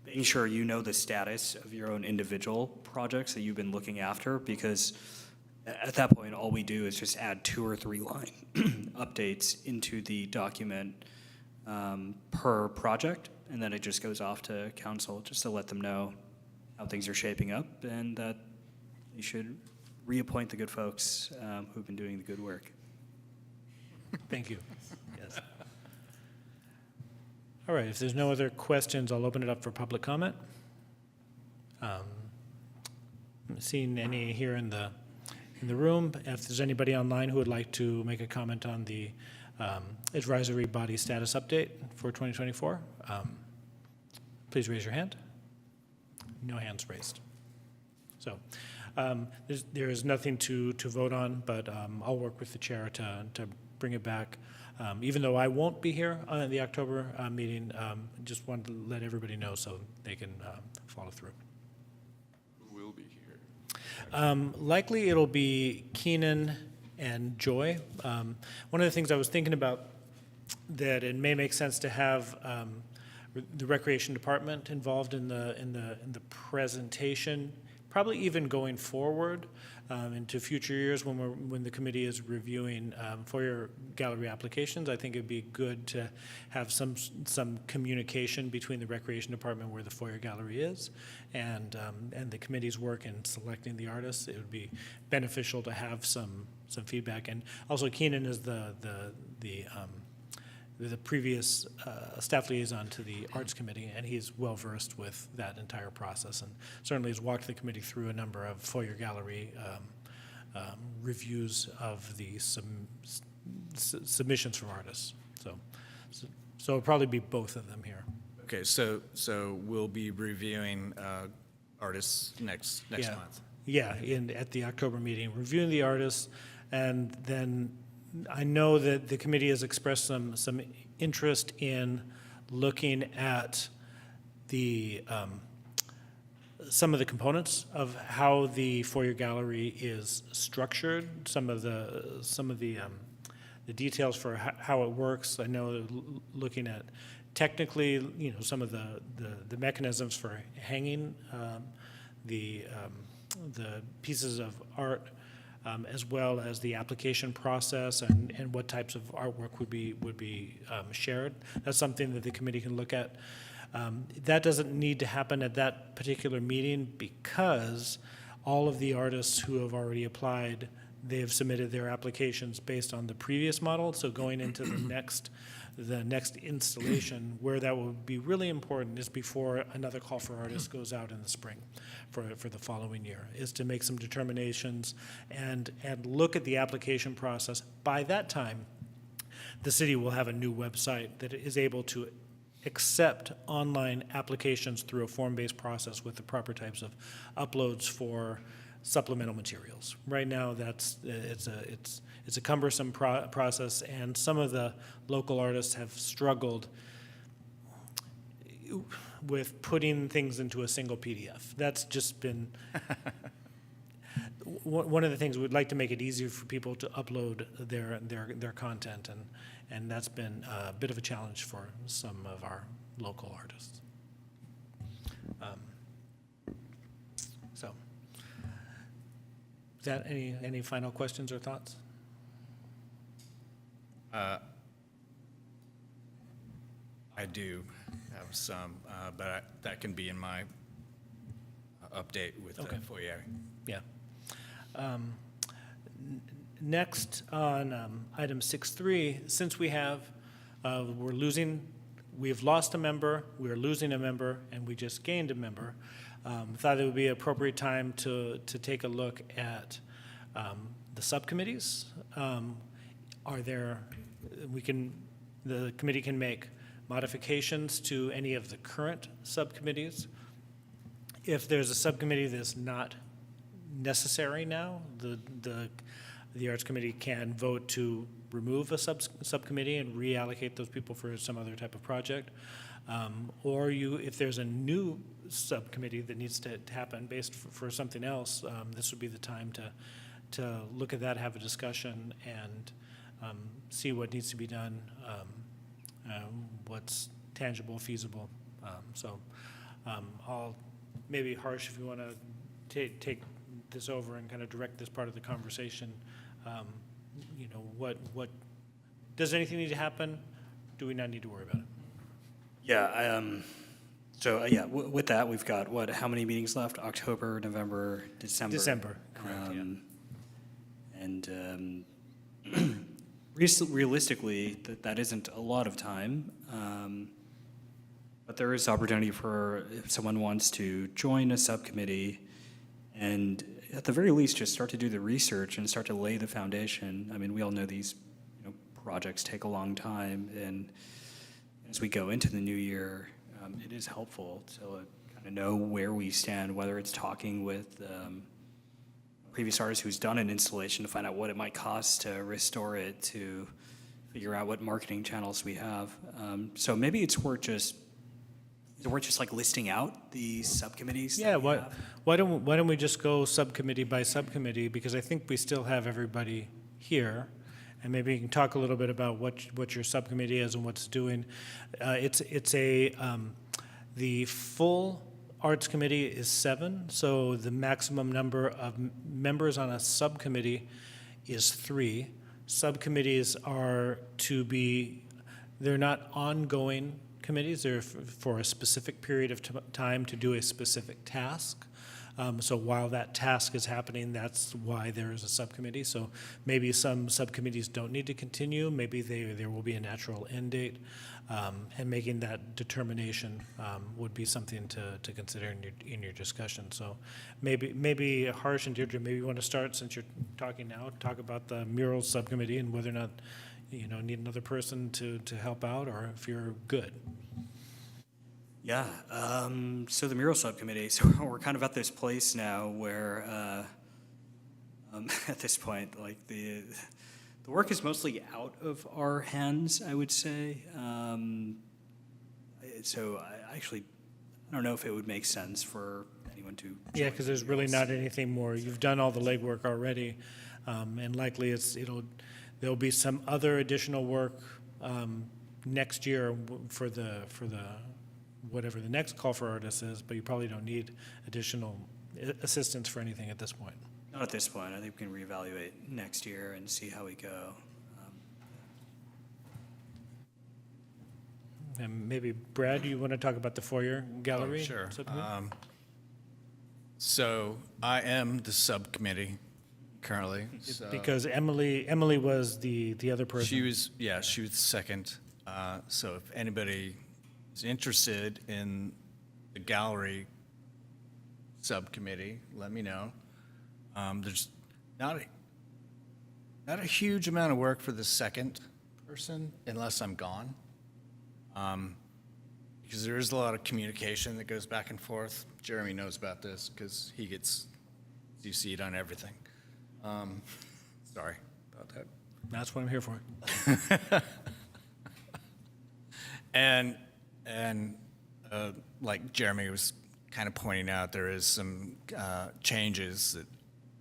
making sure you know the status of your own individual projects that you've been looking after, because at that point, all we do is just add 2 or 3 line updates into the document per project, and then it just goes off to council just to let them know how things are shaping up, and that you should reappoint the good folks who've been doing the good work. Thank you. Yes. All right, if there's no other questions, I'll open it up for public comment. I'm seeing any here in the room. If there's anybody online who would like to make a comment on the advisory body status update for 2024, please raise your hand. No hands raised. So there is nothing to vote on, but I'll work with the chair to bring it back. Even though I won't be here on the October meeting, just wanted to let everybody know so they can follow through. Who will be here? Likely it'll be Keenan and Joy. One of the things I was thinking about, that it may make sense to have the recreation department involved in the presentation, probably even going forward into future years when the committee is reviewing foyer gallery applications. I think it'd be good to have some communication between the recreation department, where the foyer gallery is, and the committee's work in selecting the artists. It would be beneficial to have some feedback. And also, Keenan is the previous staff liaison to the Arts Committee, and he's well-versed with that entire process, and certainly has walked the committee through a number of foyer gallery reviews of the submissions from artists. So So it'll probably be both of them here. Okay, so we'll be reviewing artists next Yeah. month. Yeah, at the October meeting, reviewing the artists, and then I know that the committee has expressed some interest in looking at the some of the components of how the foyer gallery is structured, some of the details for how it works. I know looking at technically, some of the mechanisms for hanging the pieces of art, as well as the application process and what types of artwork would be shared. That's something that the committee can look at. That doesn't need to happen at that particular meeting because all of the artists who have already applied, they have submitted their applications based on the previous model. So going into the next installation, where that will be really important is before another call for artists goes out in the spring for the following year, is to make some determinations and look at the application process. By that time, the city will have a new website that is able to accept online applications through a form-based process with the proper types of uploads for supplemental materials. Right now, it's a cumbersome process, and some of the local artists have struggled with putting things into a single PDF. That's just been one of the things. We'd like to make it easier for people to upload their content, and that's been a bit of a challenge for some of our local artists. So, is that any final questions or thoughts? I do have some, but that can be in my update with the Okay. foyer. Yeah. Next on item 6.3, since we have, we've lost a member, we're losing a member, and we just gained a member, thought it would be an appropriate time to take a look at the subcommittees. The committee can make modifications to any of the current subcommittees. If there's a subcommittee that's not necessary now, the Arts Committee can vote to remove a subcommittee and reallocate those people for some other type of project. Or if there's a new subcommittee that needs to happen based for something else, this would be the time to look at that, have a discussion, and see what needs to be done, what's tangible, feasible. I'll, maybe Harsh, if you want to take this over and kind of direct this part of the conversation. What does anything need to happen? Do we not need to worry about it? Yeah, with that, we've got, how many meetings left? October, November, December? December, correct, yeah. And realistically, that isn't a lot of time, but there is opportunity for if someone wants to join a subcommittee and at the very least just start to do the research and start to lay the foundation. I mean, we all know these projects take a long time, and as we go into the new year, it is helpful to kind of know where we stand, whether it's talking with previous artist who's done an installation to find out what it might cost to restore it, to figure out what marketing channels we have. So maybe it's worth just like listing out the subcommittees. Yeah, that we have. why don't we just go subcommittee by subcommittee, because I think we still have everybody here, and maybe you can talk a little bit about what your subcommittee is and what's doing. The full Arts Committee is 7, so the maximum number of members on a subcommittee is 3. Subcommittees are they're not ongoing committees, they're for a specific period of time to do a specific task. So while that task is happening, that's why there is a subcommittee. So maybe some subcommittees don't need to continue, maybe there will be a natural end date. And making that determination would be something to consider in your discussion. So maybe Harsh and Deirdre, maybe you want to start, since you're talking now, talk about the murals subcommittee and whether or not need another person to help out, or if you're good. Yeah, so the mural subcommittee, so we're kind of at this place now where, at this point, like the work is mostly out of our hands, I would say. So I don't know if it would make sense for anyone to. Yeah, because there's really not anything more. You've done all the legwork already, and likely there'll be some other additional work next year for the whatever the next call for artists is, but you probably don't need additional assistance for anything at this point. Not at this point. I think we can reevaluate next year and see how we go. And maybe, Brad, you want to talk about the foyer gallery? Oh, sure. subcommittee? So I am the subcommittee currently. So Because Emily was the other person. she was second. So if anybody is interested in the gallery subcommittee, let me know. There's not a huge amount of work for the second person unless I'm gone. Because there is a lot of communication that goes back and forth. Jeremy knows about this because he gets CC'd on everything. Sorry about that. That's what I'm here for. And like Jeremy was kind of pointing out, there is some changes that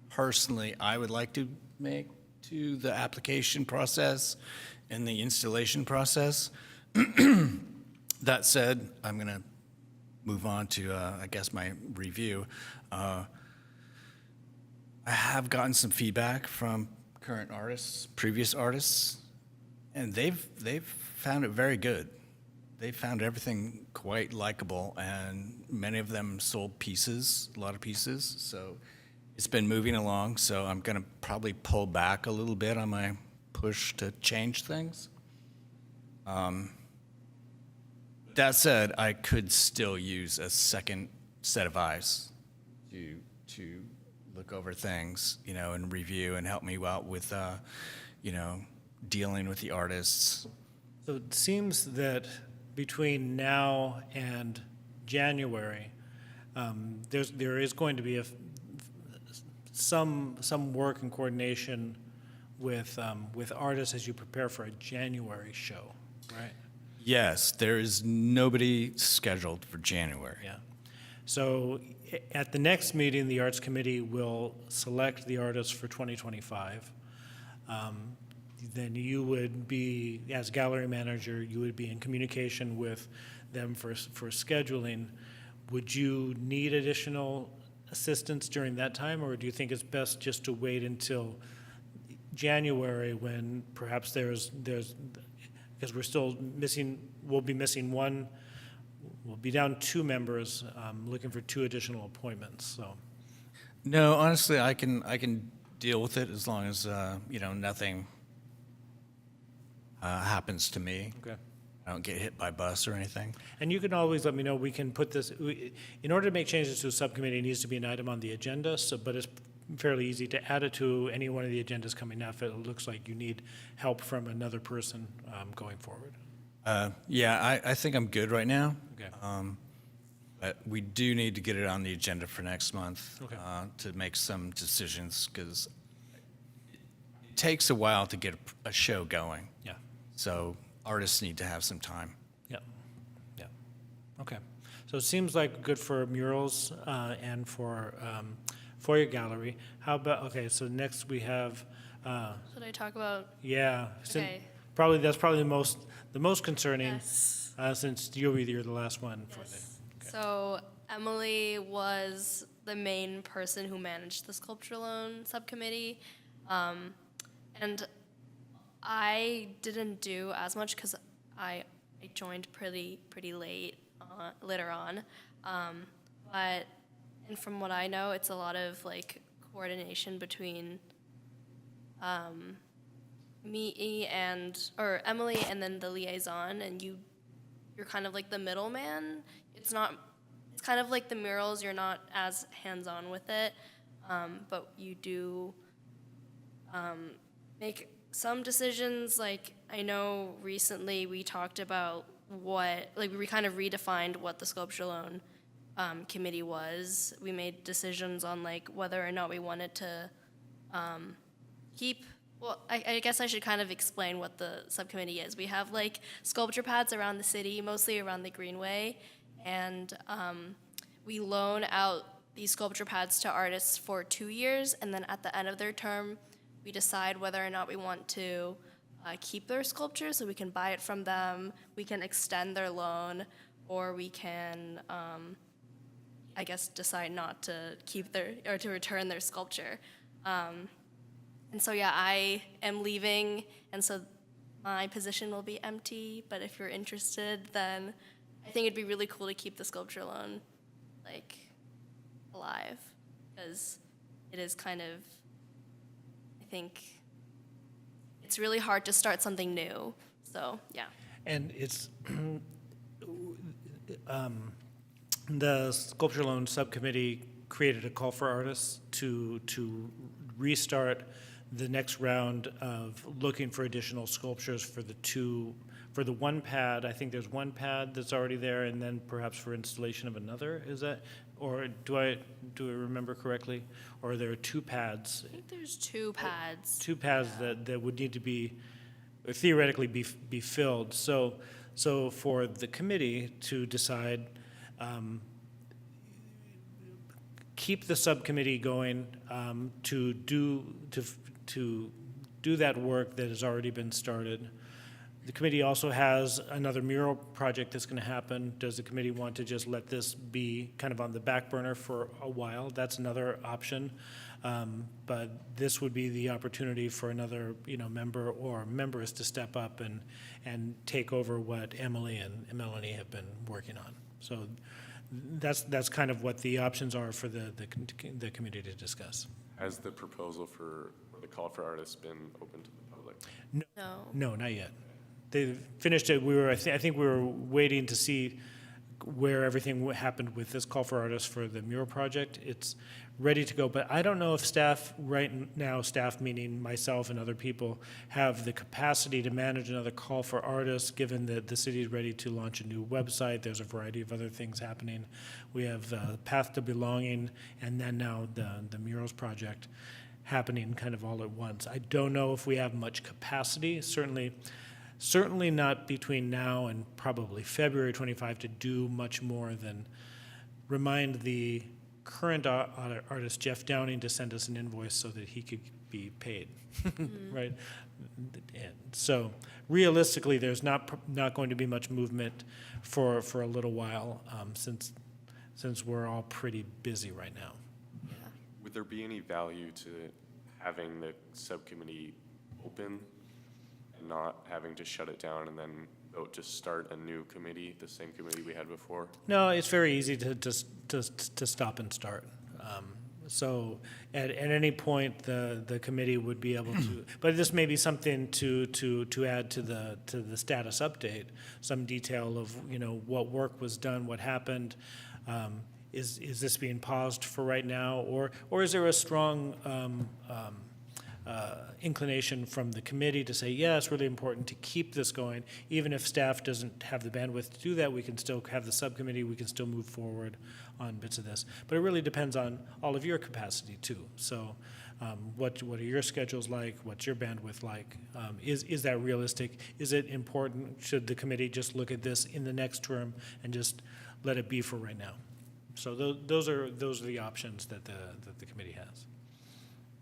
personally I would like to make to the application process and the installation process. That said, I'm going to move on to, I guess, my review. I have gotten some feedback from current artists, previous artists, and they've found it very good. They found everything quite likable, and many of them sold pieces, a lot of pieces. So it's been moving along. So I'm going to probably pull back a little bit on my push to change things. That said, I could still use a second set of eyes to look over things, and review and help me out with, dealing with the artists. So it seems that between now and January, there is going to be some work and coordination with artists as you prepare for a January show, right? Yes, there is nobody scheduled for January. Yeah. So at the next meeting, the Arts Committee will select the artists for 2025. Then you would be, as gallery manager, you would be in communication with them for scheduling. Would you need additional assistance during that time, or do you think it's best just to wait until January when perhaps there's because we're still missing, we'll be missing one, we'll be down 2 members, looking for 2 additional appointments, so. No, honestly, I can deal with it as long as nothing happens to me. Okay. I don't get hit by a bus or anything. And you can always let me know, we can put this, in order to make changes to a subcommittee, it needs to be an item on the agenda, but it's fairly easy to add it to any one of the agendas coming up if it looks like you need help from another person going forward. I think I'm good right now. Okay. But we do need to get it on the agenda for next month. Okay. To make some decisions, because it takes a while to get a show going. Yeah, So artists need to have some time. yeah. Okay. So it seems like good for murals and for your gallery. How about, okay, so next we have, Should I talk about? yeah. Okay. That's probably the most concerning. Yes. Since you're the last one for the. So Emily was the main person who managed the sculpture loan subcommittee, and I didn't do as much because I joined pretty late later on, but and from what I know, it's a lot of like coordination between me or Emily and then the liaison, and you're kind of like the middleman. It's kind of like the murals, you're not as hands-on with it, but you do make some decisions, like, I know recently we talked about we kind of redefined what the sculpture loan committee was. We made decisions on like whether or not we wanted to I guess I should kind of explain what the subcommittee is. We have like sculpture pads around the city, mostly around the Greenway, and we loan out these sculpture pads to artists for 2 years, and then at the end of their term, we decide whether or not we want to keep their sculpture, so we can buy it from them, we can extend their loan, or we can, I guess, decide not to keep or to return their sculpture. And so, yeah, I am leaving, and so my position will be empty, but if you're interested, then I think it'd be really cool to keep the sculpture loan, like, alive, because it is kind of, I think, it's really hard to start something new, so, yeah. And it's, the Sculpture Loan Subcommittee created a call for artists to restart the next round of looking for additional sculptures for the one pad. I think there's one pad that's already there, and then perhaps for installation of another. Is that, or do I remember correctly? Or there are two pads? I think there's 2 pads. Two paths that would need to be, theoretically be filled. So for the committee to decide, keep the subcommittee going to do that work that has already been started. The committee also has another mural project that's going to happen. Does the committee want to just let this be kind of on the back burner for a while? That's another option. But this would be the opportunity for another, member or members to step up and take over what Emily and Melanie have been working on. So that's kind of what the options are for the committee to discuss. Has the proposal for the call for artists been open to the public? No. No, not yet. They finished it. I think we were waiting to see where everything happened with this call for artists for the mural project. It's ready to go, but I don't know if staff right now, staff meaning myself and other people, have the capacity to manage another call for artists, given that the city is ready to launch a new website. There's a variety of other things happening. We have Path to Belonging, and then now the murals project happening kind of all at once. I don't know if we have much capacity, certainly not between now and probably February 25 to do much more than remind the current artist, Jeff Downing, to send us an invoice so that he could be paid, right? And so realistically, there's not going to be much movement for a little while since we're all pretty busy right now. Would there be any value to having the subcommittee open and not having to shut it down and then just start a new committee, the same committee we had before? No, it's very easy to stop and start. So at any point, the committee would be able to, but this may be something to add to the status update, some detail of what work was done, what happened. Is this being paused for right now, or is there a strong inclination from the committee to say, yeah, it's really important to keep this going, even if staff doesn't have the bandwidth to do that, we can still have the subcommittee, we can still move forward on bits of this. But it really depends on all of your capacity too. So what are your schedules like? What's your bandwidth like? Is that realistic? Is it important? Should the committee just look at this in the next term and just let it be for right now? So those are the options that the committee has.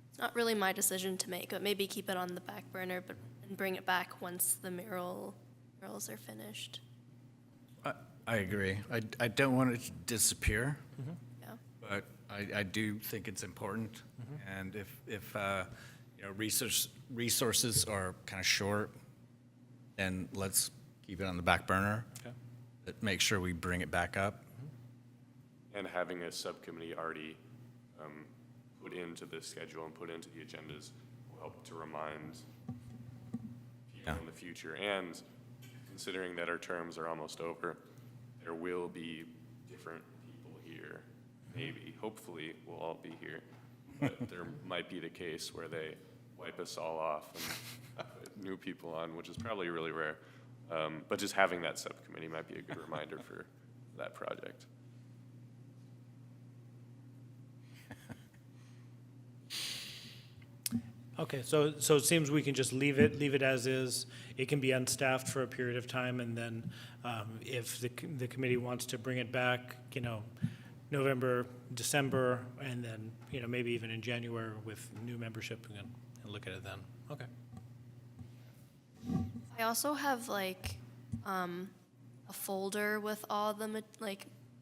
It's not really my decision to make, but maybe keep it on the back burner and bring it back once the murals are finished. I agree. I don't want it to disappear, Yeah. but I do think it's important. And if resources are kind of short, then let's keep it on the back burner. Okay. But make sure we bring it back up. And having a subcommittee already put into the schedule and put into the agendas will help to remind people in the future. And considering that our terms are almost over, there will be different people here. Maybe, hopefully, we'll all be here. But there might be the case where they wipe us all off and put new people on, which is probably really rare. But just having that subcommittee might be a good reminder for that project. Okay, so it seems we can just leave it as is. It can be unstaffed for a period of time, and then if the committee wants to bring it back, November, December, and then, maybe even in January with new membership, we can look at it then. Okay. I also have a folder with all the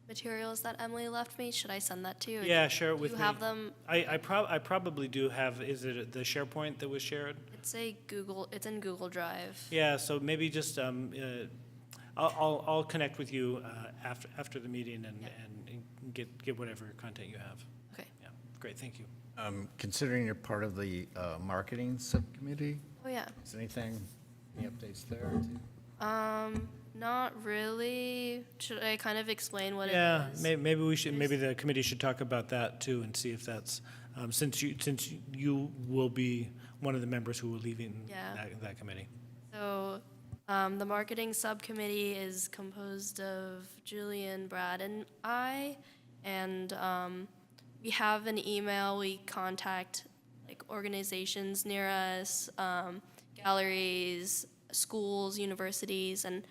materials that Emily left me. Should I send that to you? Yeah, share it with Do me. you have them? I probably do have, is it the SharePoint that was shared? It's in Google Drive. Yeah, so maybe just, I'll connect with you after the meeting and get whatever content you have. Okay. Yeah, great, thank you. Considering you're part of the marketing subcommittee, Oh, yeah. is any updates there? Not really. Should I kind of explain what Yeah, it is? maybe the committee should talk about that too and see if that's, since you will be one of the members who will leaving Yeah. that committee. So, the marketing subcommittee is composed of Julian, Brad, and I, and we have an email. We contact organizations near us, galleries, schools, universities, and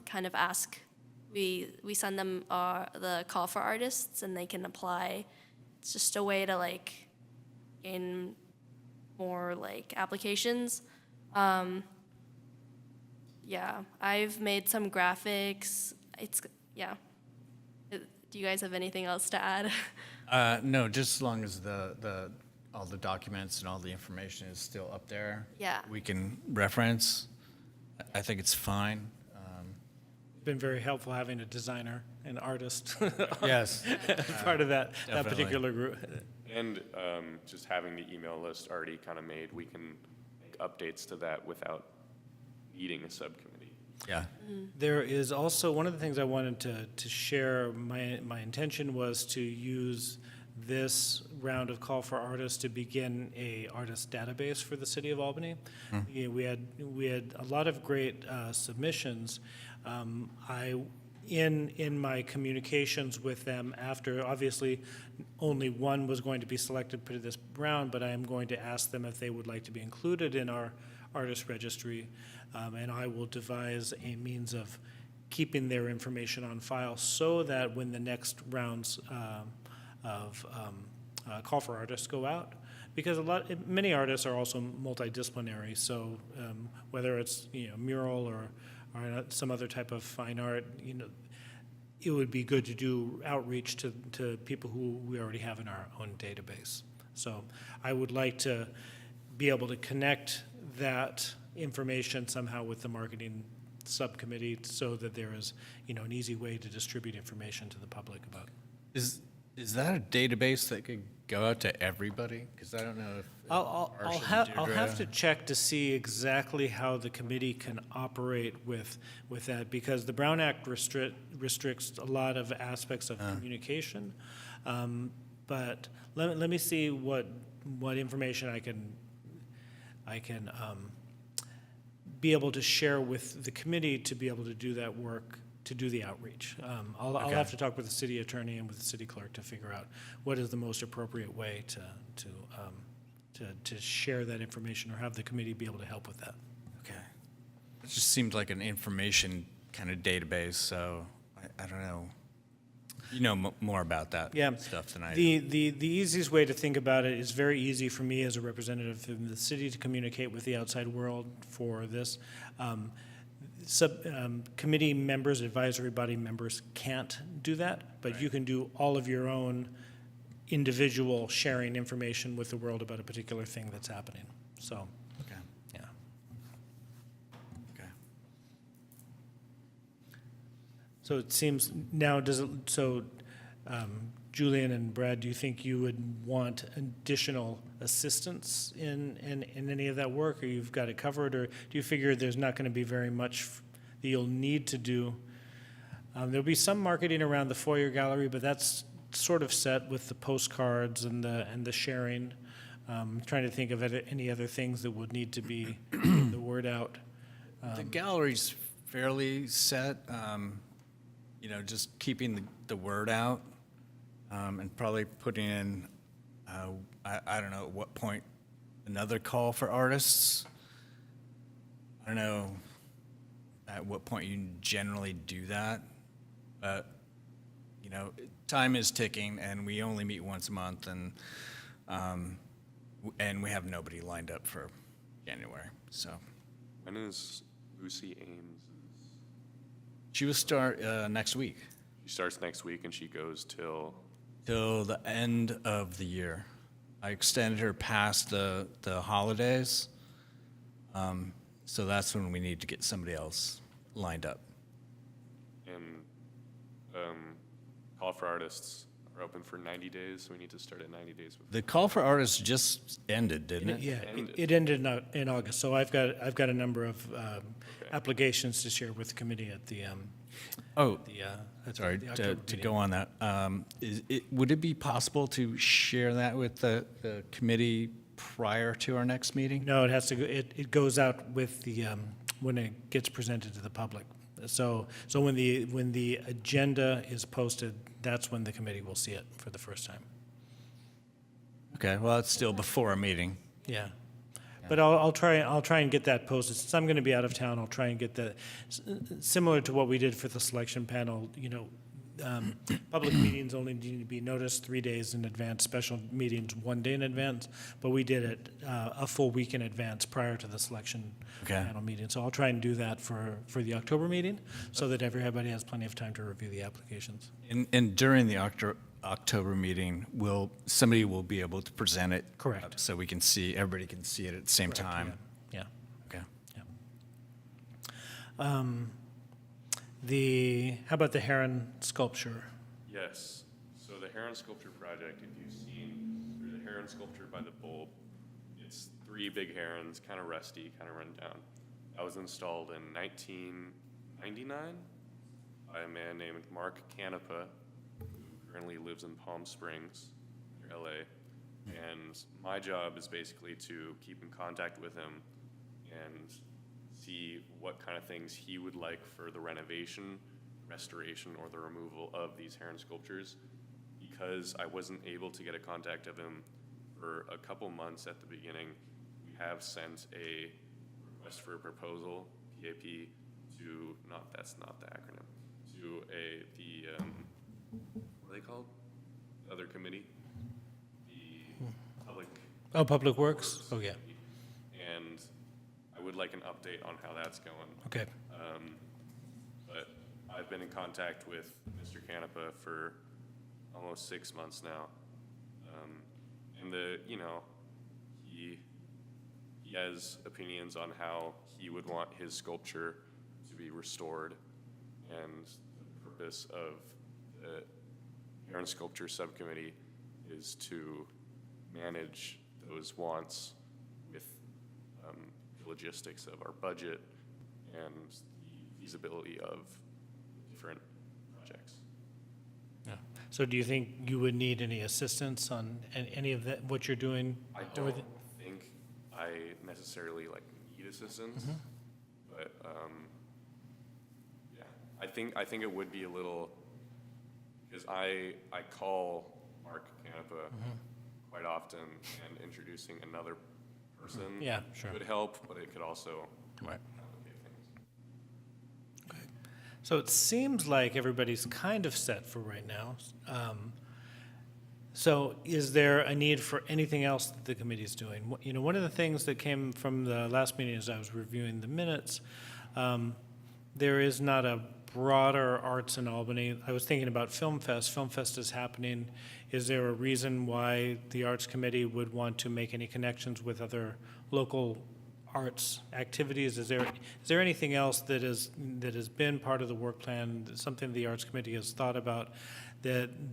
kind of ask. We send them the call for artists, and they can apply. It's just a way to gain more applications. Yeah, I've made some graphics. Do you guys have anything else to add? No, just as long as all the documents and all the information is still up there. Yeah. We can reference. I think it's fine. Been very helpful having a designer, an artist, Yes. part of that Definitely. particular group. And just having the email list already kind of made, we can make updates to that without needing a subcommittee. Yeah. There is also, one of the things I wanted to share, my intention was to use this round of call for artists to begin a artist database for the city of Albany. Yeah, we had a lot of great submissions. In my communications with them after, obviously, only one was going to be selected for this round, but I am going to ask them if they would like to be included in our artist registry, and I will devise a means of keeping their information on file so that when the next rounds of call for artists go out, because many artists are also multidisciplinary, so whether it's mural or some other type of fine art, it would be good to do outreach to people who we already have in our own database. So I would like to be able to connect that information somehow with the marketing subcommittee so that there is, an easy way to distribute information to the public about. Is that a database that could go out to everybody? Because I don't know if I'll Arshad and have Deirdre- to check to see exactly how the committee can operate with that, because the Brown Act restricts a lot of aspects of communication. But let me see what information I can be able to share with the committee to be able to do that work, to do the outreach. I'll have to talk with the city attorney and with the city clerk to figure out what is the most appropriate way to share that information, or have the committee be able to help with that. Okay. It just seemed like an information kind of database, so I don't know. You know more about that stuff than I do. The easiest way to think about it is very easy for me as a representative of the city to communicate with the outside world for this. Committee members, advisory body members can't do that, but you can do all of your own individual sharing information with the world about a particular thing that's happening. So, Okay. yeah. Okay. So it seems now, Julian and Brad, do you think you would want additional assistance in any of that work, or you've got it covered, or do you figure there's not going to be very much that you'll need to do? There'll be some marketing around the foyer gallery, but that's sort of set with the postcards and the sharing. Trying to think of any other things that would need to be getting the word out. The gallery's fairly set, you know, just keeping the word out, and probably putting in, I don't know at what point, another call for artists. I don't know at what point you generally do that, but, you know, time is ticking, and we only meet once a month, and we have nobody lined up for January, so. When is Lucy Ames? She will start next week, She starts next week and she goes till, till the end of the year. I extended her past the holidays, so that's when we need to get somebody else lined up. and call for artists are open for 90 days, so we need to start at 90 days. The call for artists just ended, didn't it? Yeah, Ended. it ended in August, so I've got a number of applications to share with the committee at the, Oh, at sorry, the October to meeting. go on that. Would it be possible to share that with the committee prior to our next meeting? No, it has to go, it goes out with the, when it gets presented to the public. So when the agenda is posted, that's when the committee will see it for the first time. Okay, well, it's still before a meeting. Yeah. But I'll try and get that posted. Since I'm going to be out of town, I'll try and get that, similar to what we did for the selection panel, you know, public meetings only need to be noticed 3 days in advance, special meetings 1 day in advance, but we did it a full week in advance prior to the selection Okay. panel meeting. So I'll try and do that for the October meeting, so that everybody has plenty of time to review the applications. And during the October meeting, somebody will be able to present it. Correct. So we can see, everybody can see it at the same time. Yeah. Okay. How about the heron sculpture? Yes. So the heron sculpture project, if you've seen, there's a heron sculpture by the bulb. It's 3 big herons, kind of rusty, kind of run down. That was installed in 1999 by a man named Mark Canepa, who currently lives in Palm Springs, near LA. And my job is basically to keep in contact with him and see what kind of things he would like for the renovation, restoration, or the removal of these heron sculptures. Because I wasn't able to get a contact of him for a couple months at the beginning, we have sent a request for a proposal, PAP, to, that's not the acronym, to what are they called? The other committee? The public. Oh, Public Works? Oh, yeah. And I would like an update on how that's going. Okay. But I've been in contact with Mr. Canepa for almost 6 months now. And he has opinions on how he would want his sculpture to be restored. And the purpose of the Heron Sculpture Subcommittee is to manage those wants with the logistics of our budget and the feasibility of different projects. Yeah. So do you think you would need any assistance on any of that, what you're doing? I don't think I necessarily need assistance, but yeah, I think it would be a little, because I call Mark Canepa quite often, and introducing another person Yeah, sure. could help, but it could also Right. complicate things. So it seems like everybody's kind of set for right now. So is there a need for anything else that the committee's doing? You know, one of the things that came from the last meeting as I was reviewing the minutes, there is not a broader arts in Albany. I was thinking about Film Fest. Film Fest is happening. Is there a reason why the Arts Committee would want to make any connections with other local arts activities? Is there anything else that has been part of the work plan, something the Arts Committee has thought about, that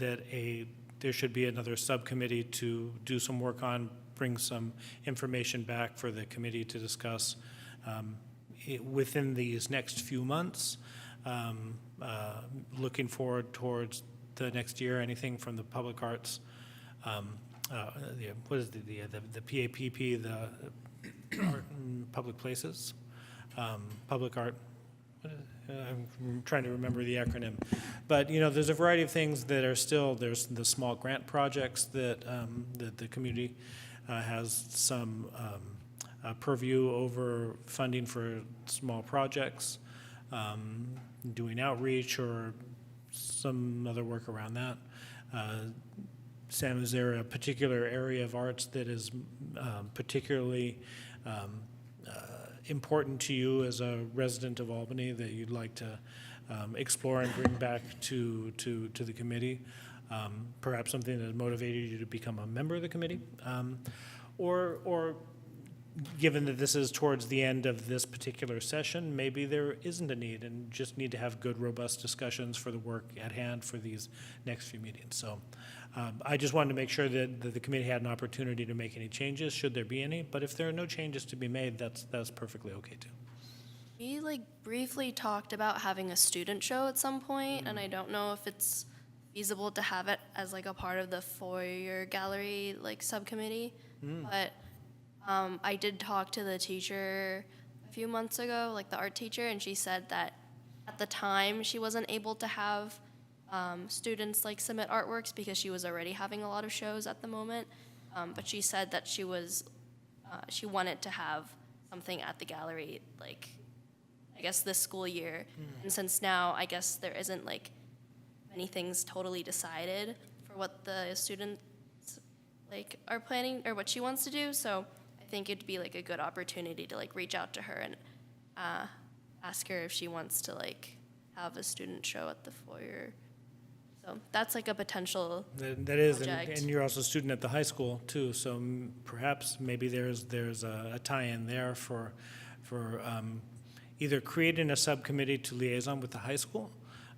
there should be another subcommittee to do some work on, bring some information back for the committee to discuss within these next few months? Looking forward towards the next year, anything from the public arts what is the PAPP, the art in public places, public art. I'm trying to remember the acronym, but there's a variety of things that are still. There's the small grant projects that that the community has some purview over funding for small projects, doing outreach or some other work around that. Sam, is there a particular area of arts that is particularly important to you as a resident of Albany that you'd like to explore and bring back to the committee? Perhaps something that motivated you to become a member of the committee? Or given that this is towards the end of this particular session, maybe there isn't a need and just need to have good, robust discussions for the work at hand for these next few meetings. So I just wanted to make sure that the committee had an opportunity to make any changes, should there be any. But if there are no changes to be made, that's perfectly okay too. We briefly talked about having a student show at some point, and I don't know if it's feasible to have it as a part of the foyer gallery subcommittee. But I did talk to the teacher a few months ago, the art teacher, and she said that at the time she wasn't able to have students submit artworks because she was already having a lot of shows at the moment. But she said that she wanted to have something at the gallery, I guess this school year. And since now, I guess there isn't many things totally decided for what the students are planning or what she wants to do. So I think it'd be a good opportunity to reach out to her and ask her if she wants to have a student show at the foyer. So that's a potential That is, project. and you're also a student at the high school too, so perhaps maybe there's a tie-in there for either creating a subcommittee to liaison with the high school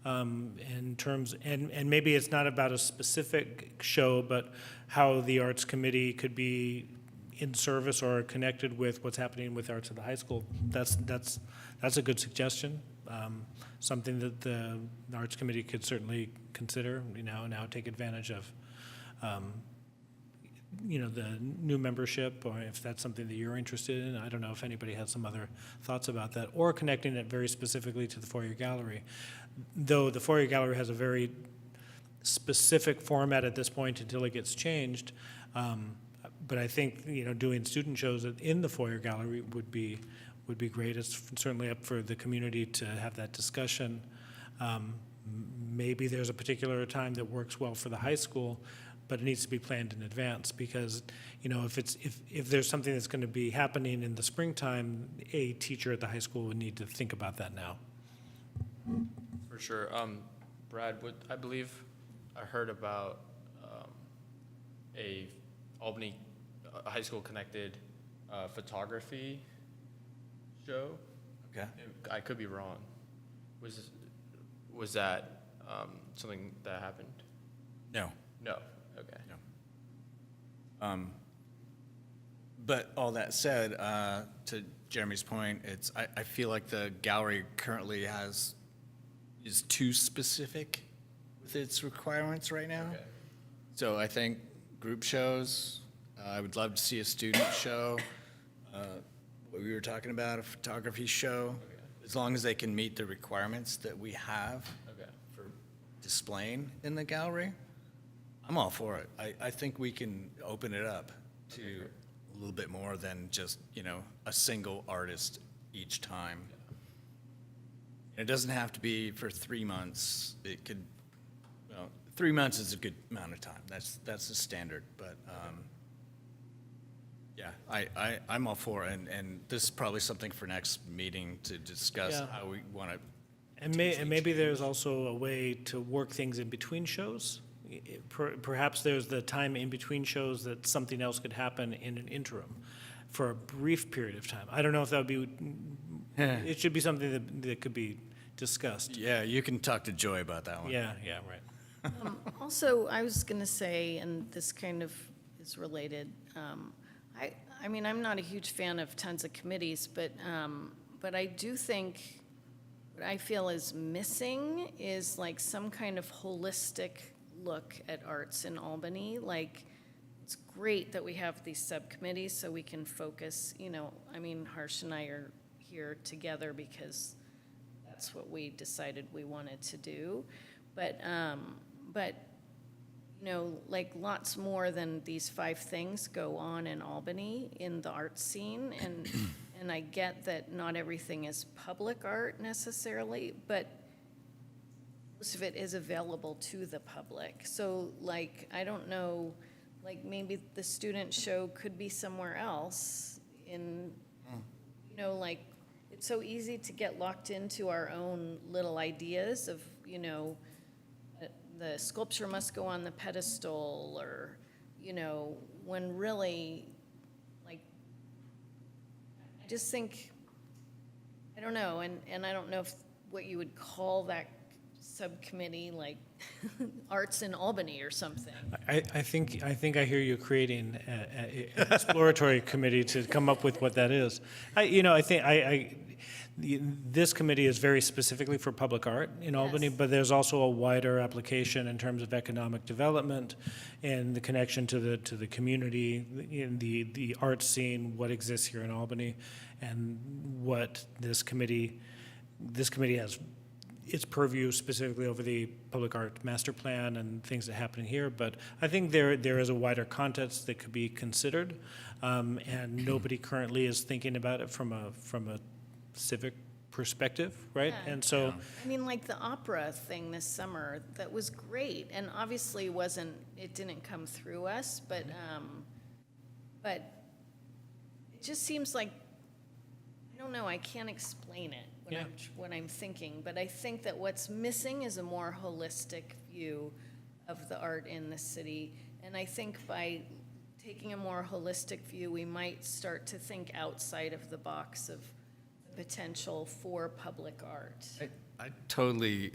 in terms, and maybe it's not about a specific show, but how the arts committee could be in service or connected with what's happening with arts at the high school. That's a good suggestion. Something that the arts committee could certainly consider, now take advantage of, the new membership, or if that's something that you're interested in. I don't know if anybody has some other thoughts about that, or connecting it very specifically to the foyer gallery. Though the foyer gallery has a very specific format at this point until it gets changed, but I think, doing student shows in the foyer gallery would be great. It's certainly up for the community to have that discussion. Maybe there's a particular time that works well for the high school, but it needs to be planned in advance because, if there's something that's going to be happening in the springtime, a teacher at the high school would need to think about that now. For sure. Brad, I believe I heard about a Albany high school connected photography show. Okay. I could be wrong. Was that something that happened? No. No. Okay. No. But all that said, to Jeremy's point, I feel like the gallery currently is too specific with its requirements right now. Okay. So I think group shows, I would love to see a student show, what we were talking about, a photography show, as long as they can meet the requirements that we have Okay. for displaying in the gallery. I'm all for it. I think we can open it up to a little bit more than just, a single artist each time. It doesn't have to be for 3 months. It could, 3 months is a good amount of time. That's the standard, but, yeah, I'm all for it, and this is probably something for next meeting to discuss Yeah. how we want to. And maybe there's also a way to work things in between shows. Perhaps there's the time in between shows that something else could happen in an interim for a brief period of time. I don't know if that would be, it should be something that could be discussed. Yeah, you can talk to Joy about that one. Yeah, right. Also, I was going to say, and this kind of is related, I mean, I'm not a huge fan of tons of committees, but I do think what I feel is missing is some kind of holistic look at arts in Albany, it's great that we have these subcommittees so we can focus, you know, I mean, Harsh and I are here together because that's what we decided we wanted to do. But, you know, like lots more than these 5 things go on in Albany in the art scene. And I get that not everything is public art necessarily, but most of it is available to the public. So like, I don't know, like maybe the student show could be somewhere else in, you know, like, it's so easy to get locked into our own little ideas of, you know, the sculpture must go on the pedestal, or, you know, when really, like, I just think, I don't know, and I don't know if what you would call that subcommittee, like Arts in Albany or something. I think I hear you creating an exploratory committee to come up with what that is. This committee is very specifically for public art in Albany, Yes. but there's also a wider application in terms of economic development and the connection to the community, in the art scene, what exists here in Albany, and what this committee has its purview specifically over the public art master plan and things that happen here. But I think there is a wider context that could be considered, and nobody currently is thinking about it from a civic perspective, right? Yeah. And so, I mean, like the opera thing this summer, that was great, and obviously it didn't come through us, but it just seems like, I don't know, I can't explain it Yeah. what I'm thinking, but I think that what's missing is a more holistic view of the art in the city, and I think by taking a more holistic view, we might start to think outside of the box of the potential for public art. I totally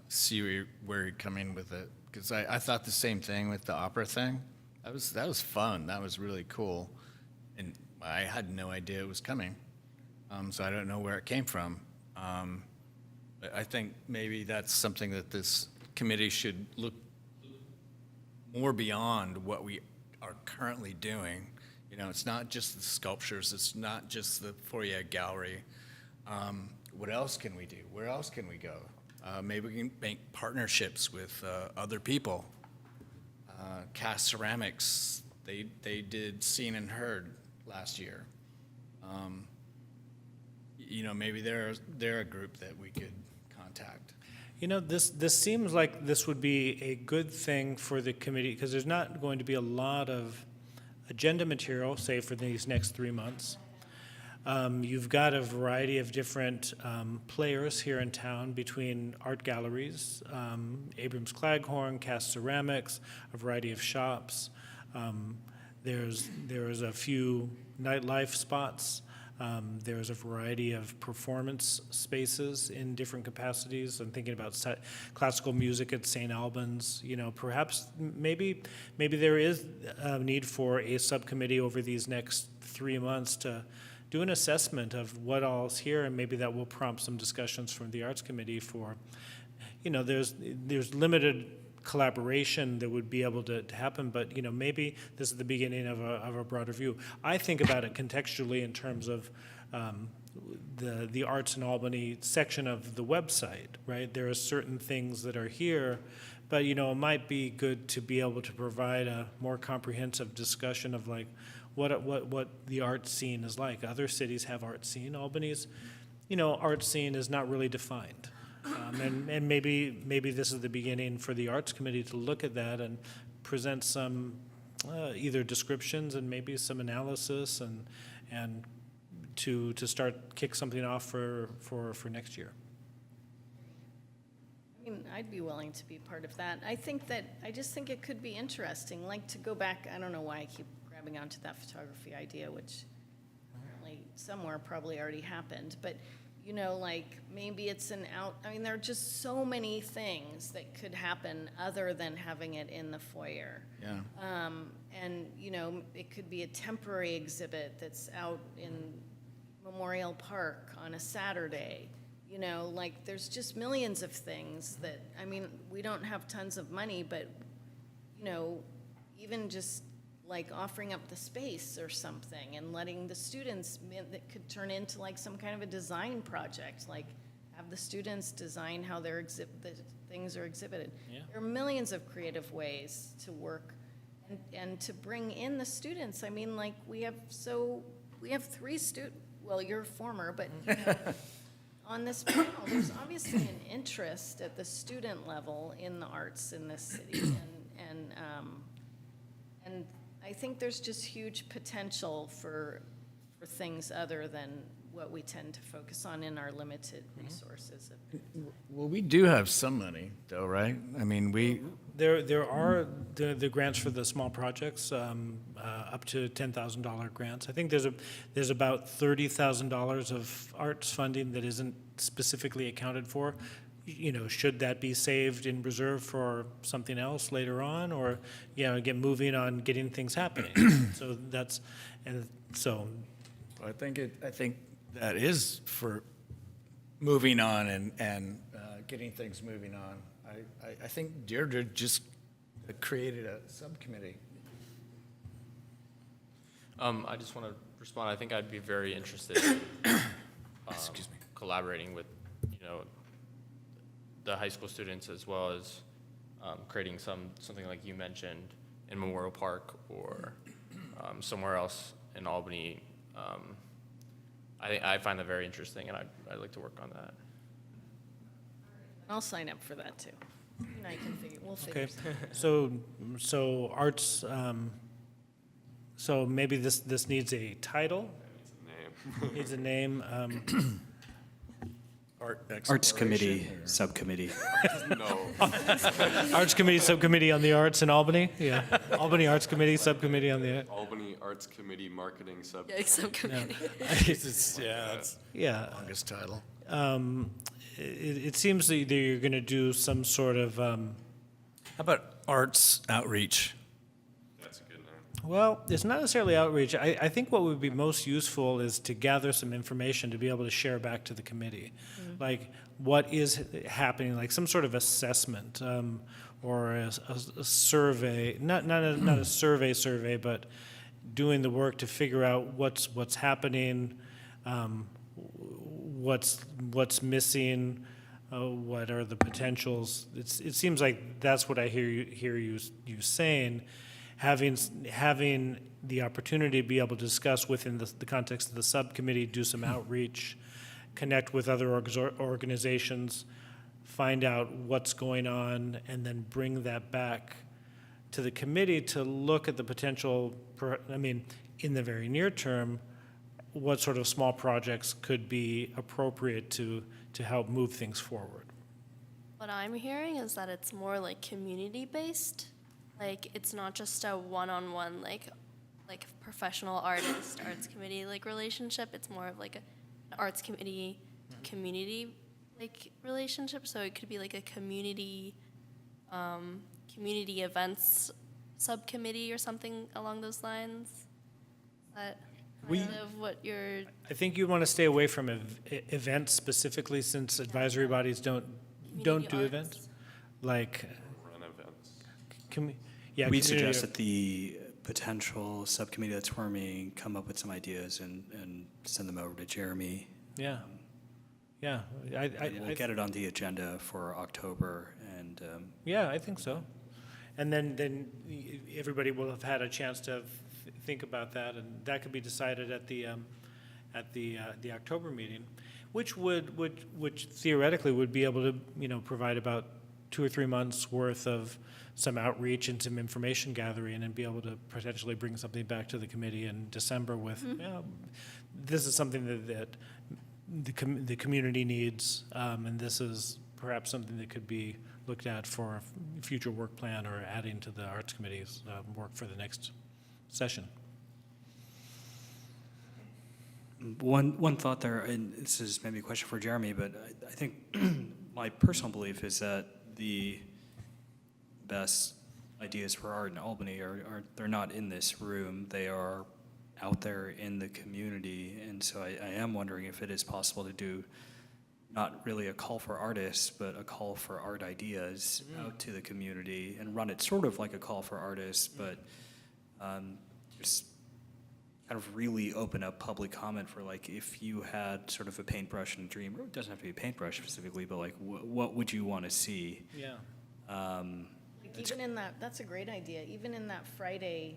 see where you're coming with it, because I thought the same thing with the opera thing. That was fun. That was really cool, and I had no idea it was coming, so I don't know where it came from. But I think maybe that's something that this committee should look more beyond what we are currently doing. You know, it's not just the sculptures, it's not just the foyer gallery. What else can we do? Where else can we go? Maybe we can make partnerships with other people. Cast Ceramics, they did Seen and Heard last year. You know, maybe they're a group that we could contact. you know, this seems like this would be a good thing for the committee, because there's not going to be a lot of agenda material, say, for these next 3 months. You've got a variety of different players here in town between art galleries, Abrams Claghorn, Cast Ceramics, a variety of shops. There's a few nightlife spots. There's a variety of performance spaces in different capacities. I'm thinking about classical music at St. Albans. You know, perhaps maybe there is a need for a subcommittee over these next 3 months to do an assessment of what all's here, and maybe that will prompt some discussions from the Arts Committee for, you know, there's limited collaboration that would be able to happen, but, you know, maybe this is the beginning of a broader view. I think about it contextually in terms of the Arts in Albany section of the website, right? There are certain things that are here, but, you know, it might be good to be able to provide a more comprehensive discussion of, like, what the art scene is like. Other cities have art scene. Albany's, you know, art scene is not really defined. And maybe this is the beginning for the Arts Committee to look at that and present some either descriptions and maybe some analysis and to kick something off for next year. I mean, I'd be willing to be part of that. I just think it could be interesting, like to go back, I don't know why I keep grabbing onto that photography idea, which apparently somewhere probably already happened, but, you know, like maybe it's I mean, there are just so many things that could happen other than having it in the foyer. Yeah. And, you know, it could be a temporary exhibit that's out in Memorial Park on a Saturday. You know, like there's just millions of things that, I mean, we don't have tons of money, but, you know, even just like offering up the space or something and letting the students, that could turn into like some kind of a design project, like have the students design how the things are exhibited. Yeah. There are millions of creative ways to work and to bring in the students. I mean, like, we have 3 well, you're former, but you know, on this panel, there's obviously an interest at the student level in the arts in this city, and I think there's just huge potential for things other than what we tend to focus on in our limited resources. Well, we do have some money, though, right? I mean, There are the grants for the small projects, up to $10,000 grants. I think there's about $30,000 of arts funding that isn't specifically accounted for. You know, should that be saved in reserve for something else later on, or, you know, get moving on getting things happening? So I think that is for moving on and getting things moving on. I think Deirdre just created a subcommittee. I just want to respond. I think I'd be very interested in collaborating with, you know, the high school students, as well as creating something like you mentioned in Memorial Park or somewhere else in Albany. I find that very interesting, and I'd like to work on that. I'll sign up for that too. You and I can we'll figure Okay, something. so arts, so maybe this needs a title, Name. needs a name. Arts Committee, Subcommittee. No. Arts Committee, Subcommittee on the Arts in Albany, yeah. Albany Arts Committee, Subcommittee on the, Albany Arts Committee Marketing Sub. Yeah, subcommittee. That's yeah. the longest title. It seems that you're going to do some sort of, How about arts outreach? That's a good name. well, it's not necessarily outreach. I think what would be most useful is to gather some information to be able to share back to the committee. Like, what is happening, like some sort of assessment, or a survey, not a survey, but doing the work to figure out what's happening, what's missing, what are the potentials. It seems like that's what I hear you saying. Having the opportunity to be able to discuss within the context of the subcommittee, do some outreach, connect with other organizations, find out what's going on, and then bring that back to the committee to look at the potential, in the very near term, what sort of small projects could be appropriate to help move things forward. What I'm hearing is that it's more like community-based. Like, it's not just a one-on-one, like professional artist, arts committee, like, relationship. It's more of like an arts committee, community, like, relationship. So it could be like a community events subcommittee or something along those lines. But kind of what you're. I think you want to stay away from events specifically, since advisory bodies don't do Community arts. events. Like, Run events. we We'd suggest that the potential subcommittee that's forming come up with some ideas and send them over to Jeremy. Yeah. And we'll get it on the agenda for October, and Yeah, I think so. And then everybody will have had a chance to think about that, and that could be decided at the October meeting, which theoretically would be able to, provide about 2 or 3 months worth of some outreach and some information gathering, and be able to potentially bring something back to the committee in December with, this is something that the community needs, and this is perhaps something that could be looked at for a future work plan, or adding to the arts committee's work for the next session. One thought there, and this is maybe a question for Jeremy, but I think my personal belief is that the best ideas for art in Albany they're not in this room, they are out there in the community. And so I am wondering if it is possible to do not really a call for artists, but a call for art ideas out to the community, and run it sort of like a call for artists, but just kind of really open up public comment for like, if you had sort of a paintbrush and a dream, or it doesn't have to be a paintbrush specifically, but like, what would you want to see? Yeah. Like even in that, that's a great idea, even in that Friday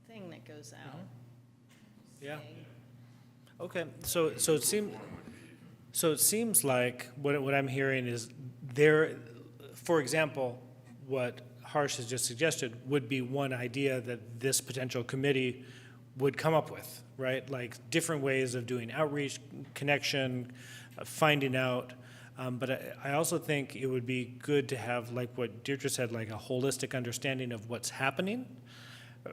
thing that goes out. Yeah. saying, Okay, so it seems like what I'm hearing is there, for example, what Harsh has just suggested would be one idea that this potential committee would come up with, right? Like different ways of doing outreach, connection, finding out. But I also think it would be good to have, like what Deirdre said, like a holistic understanding of what's happening,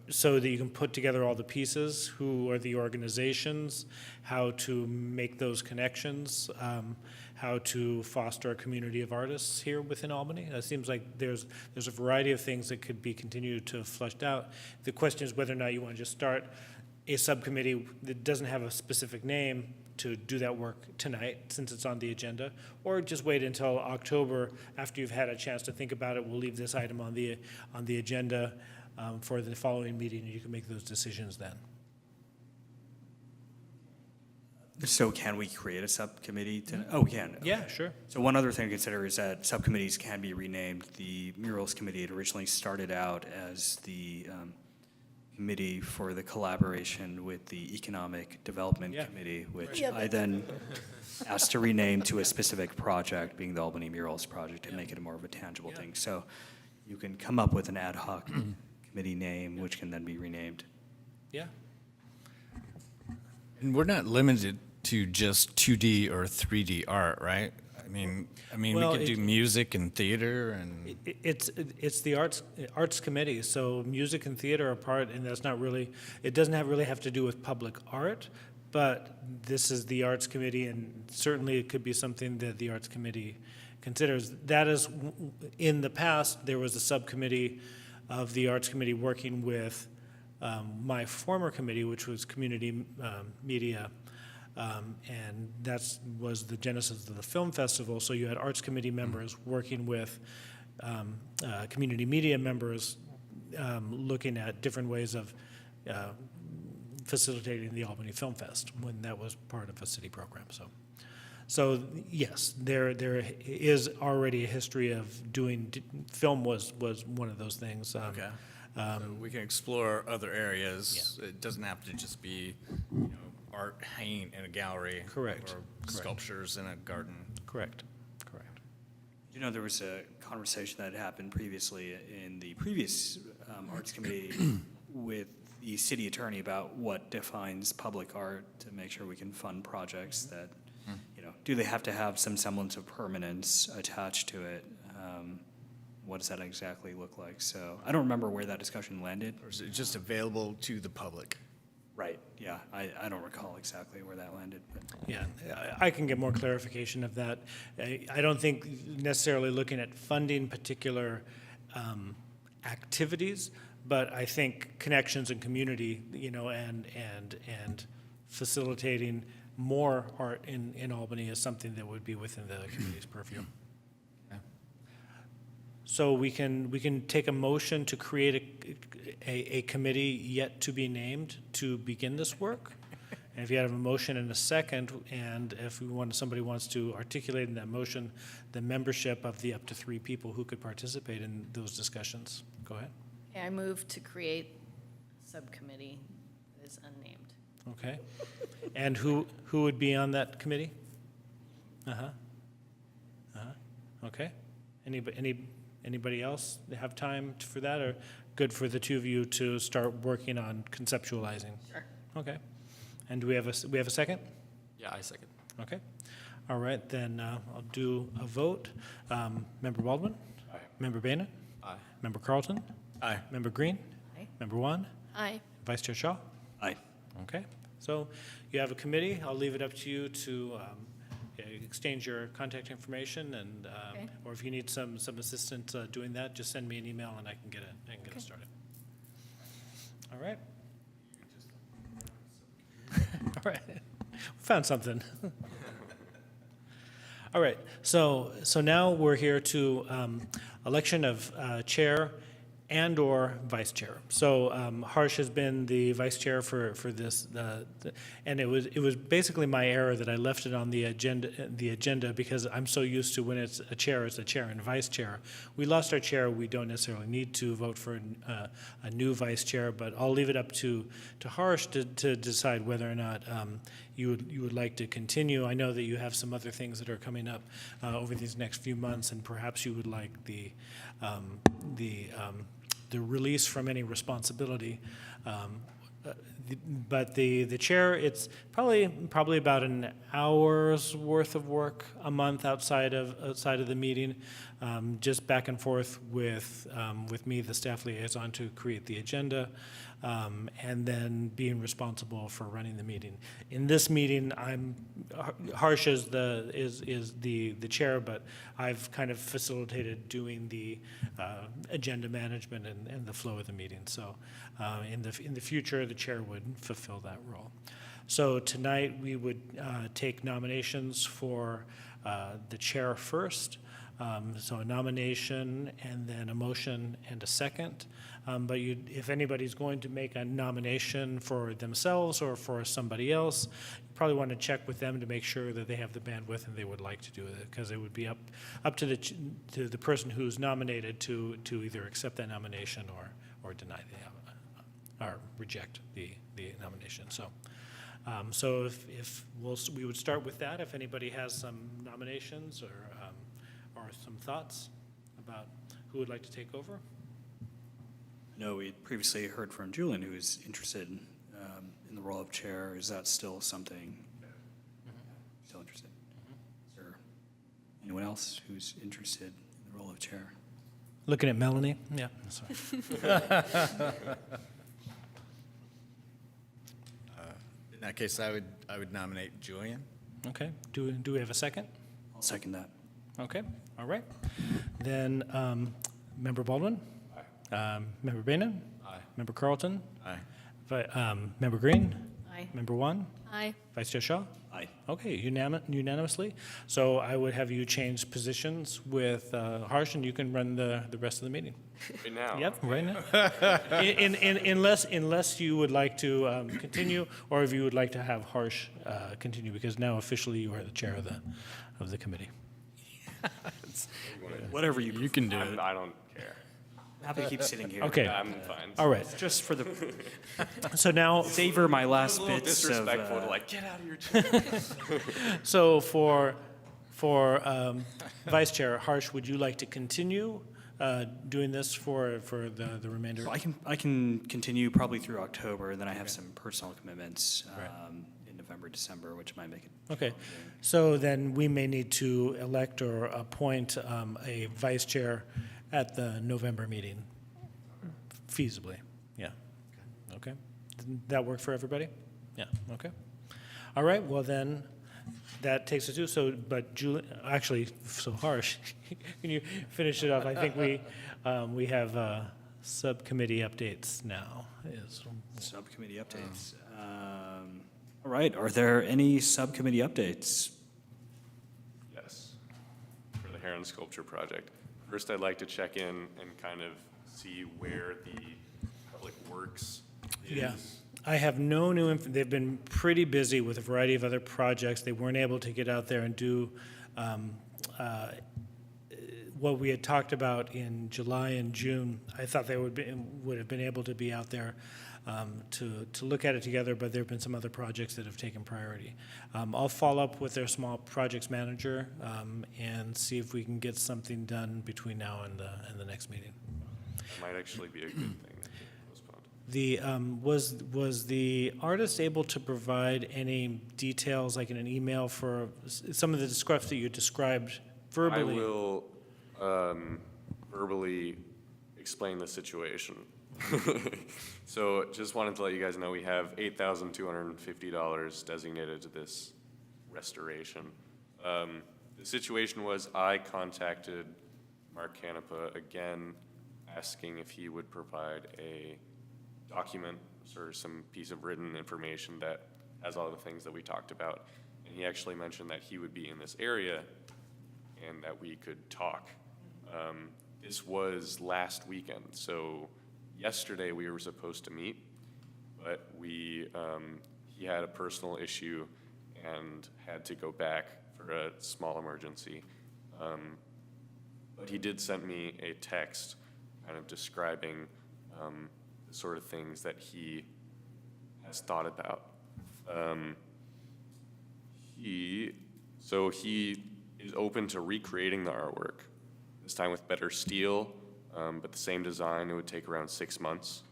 so that you can put together all the pieces, who are the organizations, how to make those connections, how to foster a community of artists here within Albany. It seems like there's a variety of things that could be continued to fleshed out. The question is whether or not you want to just start a subcommittee that doesn't have a specific name to do that work tonight, since it's on the agenda, or just wait until October after you've had a chance to think about it. We'll leave this item on the agenda for the following meeting, and you can make those decisions then. So can we create a subcommittee to, oh, we can. Yeah, sure. So one other thing to consider is that subcommittees can be renamed. The Murals Committee had originally started out as the committee for the collaboration with the Economic Development Yeah. Committee, which Yeah, I then asked to rename to a specific project, being the Albany Murals Project, to make it a more of a tangible thing. So you can come up with an ad hoc committee name, which can then be renamed. Yeah. And we're not limited to just 2D or 3D art, right? I mean, Well, we could do music and theater and. It's the arts committee, so music and theater are part, and that's not really, it doesn't really have to do with public art, but this is the arts committee, and certainly it could be something that the arts committee considers. That is, in the past, there was a subcommittee of the arts committee working with my former committee, which was community media. And that was the genesis of the film festival. So you had arts committee members working with community media members, looking at different ways of facilitating the Albany Film Fest when that was part of a city program. So yes, there is already a history of doing film was one of those things. Okay. So we can explore other areas. It doesn't have to just be, art hanging in a gallery. Correct. Or sculptures in a garden. Correct. There was a conversation that happened previously in the previous Arts Committee with the city attorney about what defines public art, to make sure we can fund projects that, do they have to have some semblance of permanence attached to it? What does that exactly look like? So I don't remember where that discussion landed. Or is it just available to the public? Right, yeah, I don't recall exactly where that landed, but. Yeah, I can get more clarification of that. I don't think necessarily looking at funding particular activities, but I think connections and community, and facilitating more art in Albany is something that would be within the community's purview. So we can take a motion to create a committee yet to be named to begin this work. And if you have a motion and a second, and if somebody wants to articulate in that motion the membership of the up to 3 people who could participate in those discussions, go ahead. Okay, I move to create a subcommittee that is unnamed. Okay. And who would be on that committee? Okay. Anybody else have time for that, or good for the two of you to start working on conceptualizing? Sure. Okay. And do we have a second? Yeah, I second. Okay. All right, then I'll do a vote. Member Baldwin? Aye. Member Boehner? Aye. Member Carlton? Aye. Member Green? Aye. Member Wan? Aye. Vice Chair Shaw? Aye. Okay. So you have a committee. I'll leave it up to you to exchange your contact information, and Okay. or if you need some assistance doing that, just send me an email and I can get it started. All right. All right. Found something. All right. So now we're here to election of chair and/or vice chair. So Harsh has been the vice chair for this, and it was basically my error that I left it on the agenda because I'm so used to when it's a chair and vice chair. We lost our chair. We don't necessarily need to vote for a new vice chair, but I'll leave it up to Harsh to decide whether or not you would like to continue. I know that you have some other things that are coming up over these next few months, and perhaps you would like the release from any responsibility. But the chair, it's probably about an hour's worth of work a month outside of the meeting, just back and forth with me, the staff liaison, to create the agenda, and then being responsible for running the meeting. In this meeting, Harsh is the chair, but I've kind of facilitated doing the agenda management and the flow of the meeting. So in the future, the chair would fulfill that role. So tonight, we would take nominations for the chair first. So a nomination and then a motion and a second. But if anybody's going to make a nomination for themselves or for somebody else, you probably want to check with them to make sure that they have the bandwidth and they would like to do it, because it would be up to the person who's nominated to either accept that nomination or deny or reject the nomination. So if we would start with that. If anybody has some nominations or some thoughts about who would like to take over. No, we previously heard from Julian, who is interested in the role of chair. Is that still something? Still interested? Is there anyone else who's interested in the role of chair? Looking at Melanie. Yeah. Sorry. In that case, I would nominate Julian. Okay. Do we have a second? I'll second that. Okay. All right. Then Member Baldwin. Member Bainan? Aye. Member Carlton? Aye. Member Green? Aye. Member Wan? Aye. Vice Chair Shaw? Aye. Okay, unanimously. So I would have you change positions with Harsh, and you can run the rest of the meeting. Right now. Yep, right now. Unless you would like to continue, or if you would like to have Harsh continue, because now officially you are the chair of the committee. Whatever you can do it. I don't care. I'm happy to keep sitting here. Okay. I'm fine. All right. Just for the So now, savor my last A little bits of. disrespectful to like, get out of your chair. so for Vice Chair Harsh, would you like to continue doing this for the remainder? I can continue probably through October, and then I have some personal commitments in November, December, which might make it. Okay, so then we may need to elect or appoint a vice chair at the November meeting, feasibly, yeah. Okay, did that work for everybody? Yeah, okay. All right, well then, that takes us to, but Julie, actually, so Harsh, can you finish it up? I think we have subcommittee updates now. Subcommittee updates. All right, are there any subcommittee updates? Yes, for the Heron Sculpture Project. First, I'd like to check in and kind of see where the Public Works is. Yeah. I have no new info. They've been pretty busy with a variety of other projects. They weren't able to get out there and do what we had talked about in July and June. I thought they would have been able to be out there to look at it together, but there have been some other projects that have taken priority. I'll follow up with their small projects manager and see if we can get something done between now and the next meeting. That might actually be a good thing that get postponed. Was the artist able to provide any details, like in an email, for some of the stuff that you described verbally? I will verbally explain the situation. So just wanted to let you guys know we have $8,250 designated to this restoration. The situation was I contacted Mark Canepa again, asking if he would provide a document or some piece of written information that has all the things that we talked about. And he actually mentioned that he would be in this area and that we could talk. this was last weekend, so yesterday we were supposed to meet, but he had a personal issue and had to go back for a small emergency. But he did send me a text kind of describing the sort of things that he has thought about. He is open to recreating the artwork, this time with better steel, but the same design. It would take around 6 months.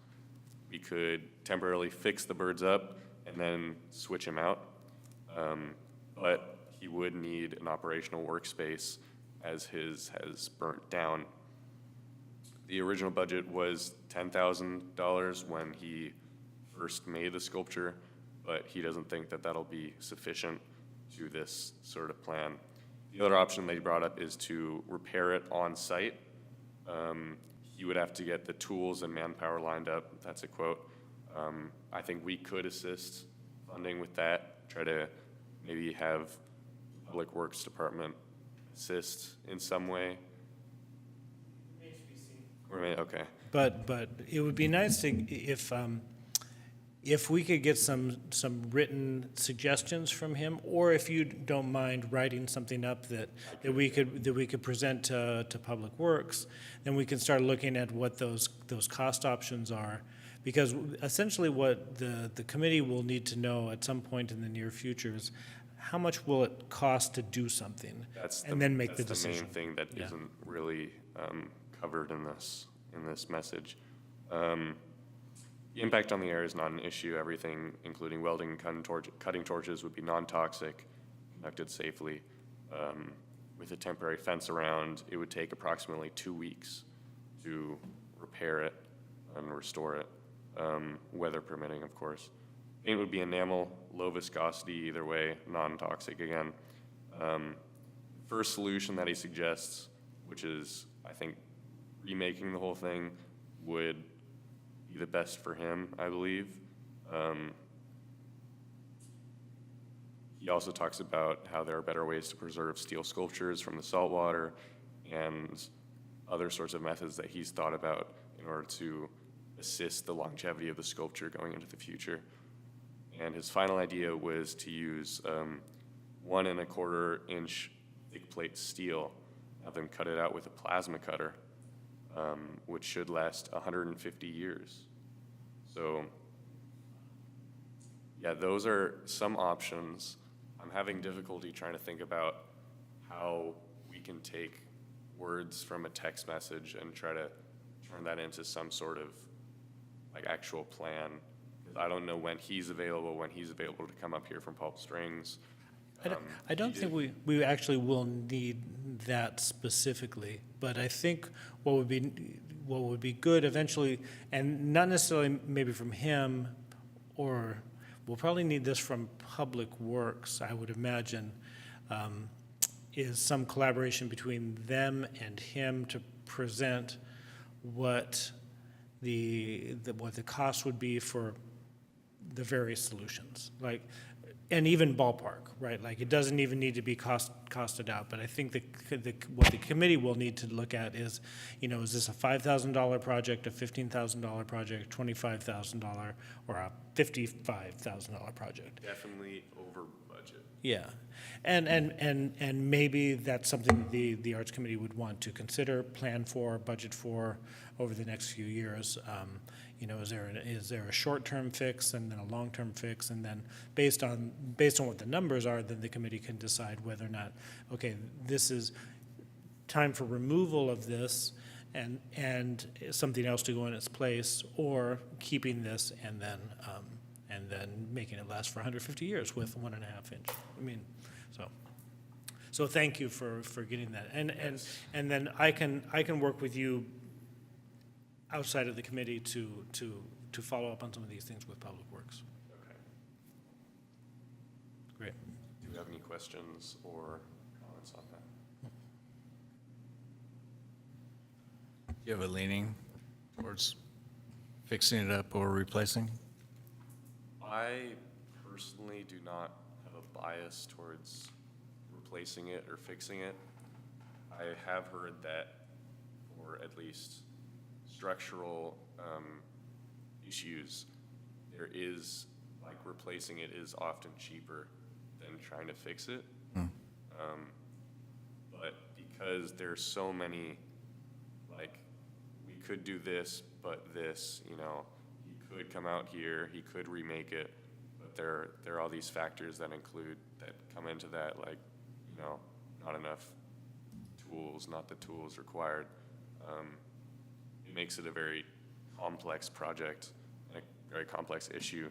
We could temporarily fix the birds up and then switch them out. But he would need an operational workspace as his has burnt down. The original budget was $10,000 when he first made the sculpture, but he doesn't think that that'll be sufficient to this sort of plan. The other option they brought up is to repair it on site. He would have to get the tools and manpower lined up. That's a quote. I think we could assist funding with that, try to maybe have the Public Works Department assist in some way. Okay. But it would be nice to, if we could get some written suggestions from him, or if you don't mind writing something up that we could present to Public Works, then we can start looking at what those cost options are. Because essentially what the committee will need to know at some point in the near future is how much will it cost to do something, and then make the decision. That's the main thing that isn't really covered in this message. The impact on the air is not an issue. Everything, including welding and cutting torches, would be non-toxic, conducted safely. With a temporary fence around, it would take approximately 2 weeks to repair it and restore it, weather permitting, of course. Paint would be enamel, low viscosity either way, non-toxic again. First solution that he suggests, which is, I think, remaking the whole thing, would be the best for him, I believe. He also talks about how there are better ways to preserve steel sculptures from the salt water and other sorts of methods that he's thought about in order to assist the longevity of the sculpture going into the future. And his final idea was to use 1 1/4 inch thick plate steel, have them cut it out with a plasma cutter, which should last 150 years. So, yeah, those are some options. I'm having difficulty trying to think about how we can take words from a text message and try to turn that into some sort of like actual plan. I don't know when he's available to come up here from Pulp Springs. I don't think we actually will need that specifically, but I think what would be good eventually, and not necessarily maybe from him, or we'll probably need this from Public Works, I would imagine, is some collaboration between them and him to present what the cost would be for the various solutions, like, and even ballpark, right? Like, it doesn't even need to be costed out, but I think what the committee will need to look at is, is this a $5,000 project, a $15,000 project, $25,000, or a $55,000 project? Definitely over budget. Yeah, and maybe that's something the Arts Committee would want to consider, plan for, budget for over the next few years. Is there a short-term fix and then a long-term fix, and then based on what the numbers are, then the committee can decide whether or not, okay, this is time for removal of this and something else to go in its place, or keeping this and then making it last for 150 years with 1.5 inch. I mean, so thank you for getting that, and then I can work with you outside of the committee to follow up on some of these things with Public Works. Okay. Great. Do you have any questions or comments on that? Do you have a leaning towards fixing it up or replacing? I personally do not have a bias towards replacing it or fixing it. I have heard that for or at least structural issues, there is, like, replacing it is often cheaper than trying to fix it. But because there's so many, like, we could do this, but this, you know, he could come out here, he could remake it, but there are all these factors that come into that, like, you know, not enough tools, not the tools required. It makes it a very complex project, and a very complex issue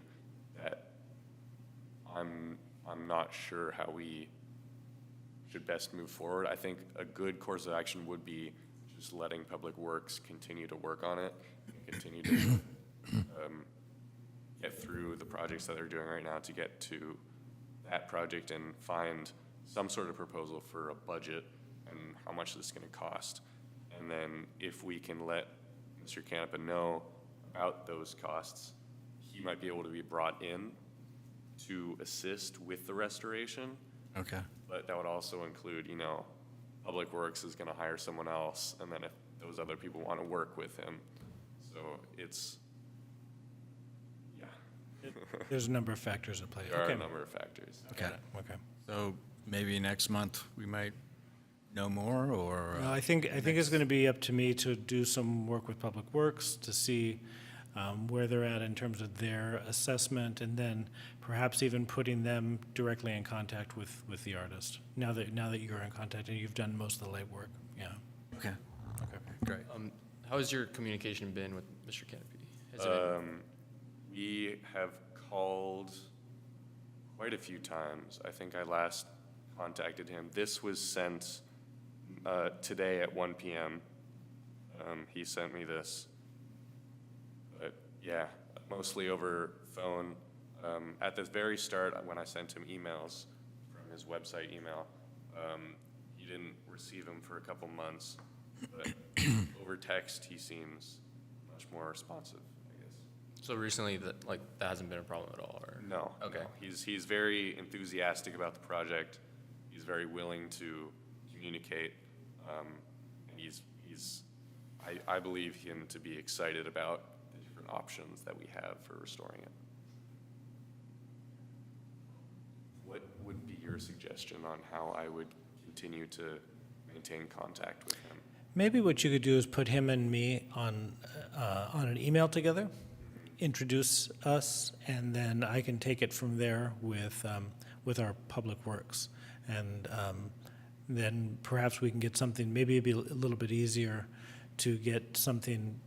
that I'm not sure how we should best move forward. I think a good course of action would be just letting Public Works continue to work on it and continue to get through the projects that they're doing right now to get to that project and find some sort of proposal for a budget and how much this is going to cost. And then if we can let Mr. Canepa know about those costs, he might be able to be brought in to assist with the restoration. Okay. But that would also include, you know, Public Works is going to hire someone else, and then if those other people want to work with him. So it's, yeah. There's a number of factors at play. There are Okay. a number of factors. Got it, okay. So maybe next month we might know more, or? Well, I think it's going to be up to me to do some work with Public Works to see where they're at in terms of their assessment, and then perhaps even putting them directly in contact with the artist. Now that you're in contact and you've done most of the legwork, yeah. Okay. Okay. Great. How has your communication been with Mr. Canopy? Has it been- We have called quite a few times. I think I last contacted him. This was sent today at 1 p.m. He sent me this. But yeah, mostly over phone. At the very start, when I sent him emails from his website email, he didn't receive them for a couple months. But over text, he seems much more responsive, I guess. So recently, that hasn't been a problem at all, or? No. Okay. No. He's very enthusiastic about the project. He's very willing to communicate. And I believe him to be excited about the different options that we have for restoring it. What would be your suggestion on how I would continue to maintain contact with him? With what you could do is put him and me on an email together, introduce us, and then I can take it from there with our Public Works. And then perhaps we can get something, maybe it'd be a little bit easier to get something.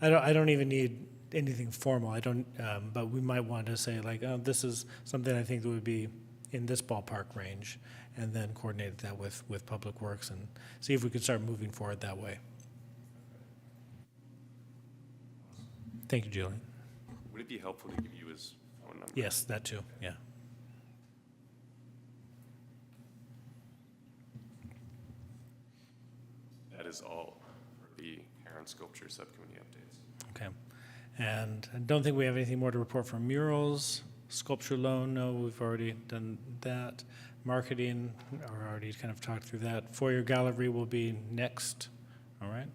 I don't even need anything formal. But we might want to say like, oh, this is something I think that would be in this ballpark range, and then coordinate that with Public Works and see if we could start moving forward that way. Thank you, Julie. Would it be helpful to give you his phone number? Yes, that too, yeah. That is all for the Heron Sculpture Subcommittee updates. Okay. And I don't think we have anything more to report from murals. Sculpture loan, no, we've already done that. Marketing, or already kind of talked through that. Foyer gallery will be next, all right?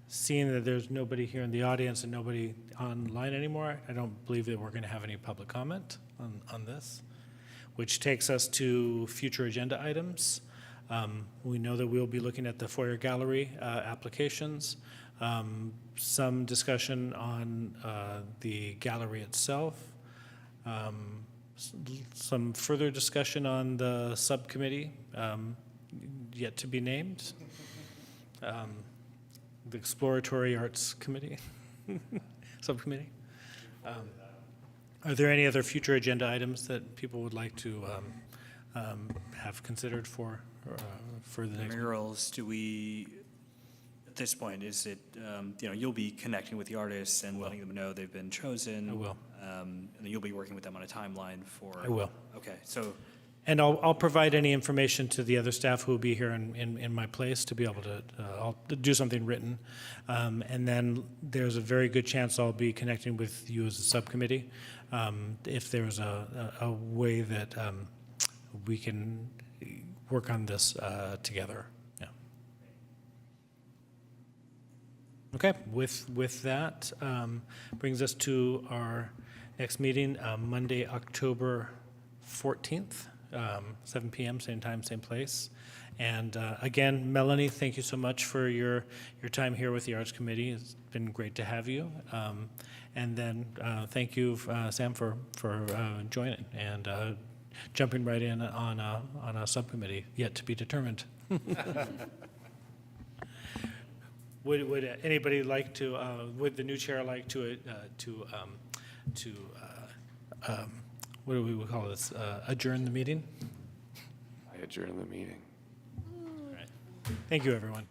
Seeing that there's nobody here in the audience and nobody online anymore, I don't believe that we're going to have any public comment on this, which takes us to future agenda items. We know that we'll be looking at the foyer gallery applications, some discussion on the gallery itself, some further discussion on the subcommittee yet to be named, the Exploratory Arts Committee, subcommittee. Are there any other future agenda items that people would like to have considered for the next? Murals, at this point, is it, you'll be connecting with the artists and letting them know they've been chosen? I will. And then you'll be working with them on a timeline for? I will. Okay, so, And I'll provide any information to the other staff who will be here in my place to be able to, I'll do something written. And then there's a very good chance I'll be connecting with you as a subcommittee. If there's a way that we can work on this together. Yeah. Okay, with that, brings us to our next meeting, Monday, October 14th, 7 p.m., same time, same place. And again, Melanie, thank you so much for your time here with the Arts Committee. It's been great to have you. And then thank you, Sam, for joining and jumping right in on a subcommittee yet to be determined. Would anybody like to? Would the new chair like to what do we call this? Adjourn the meeting. I adjourn the meeting. All right. Thank you, everyone.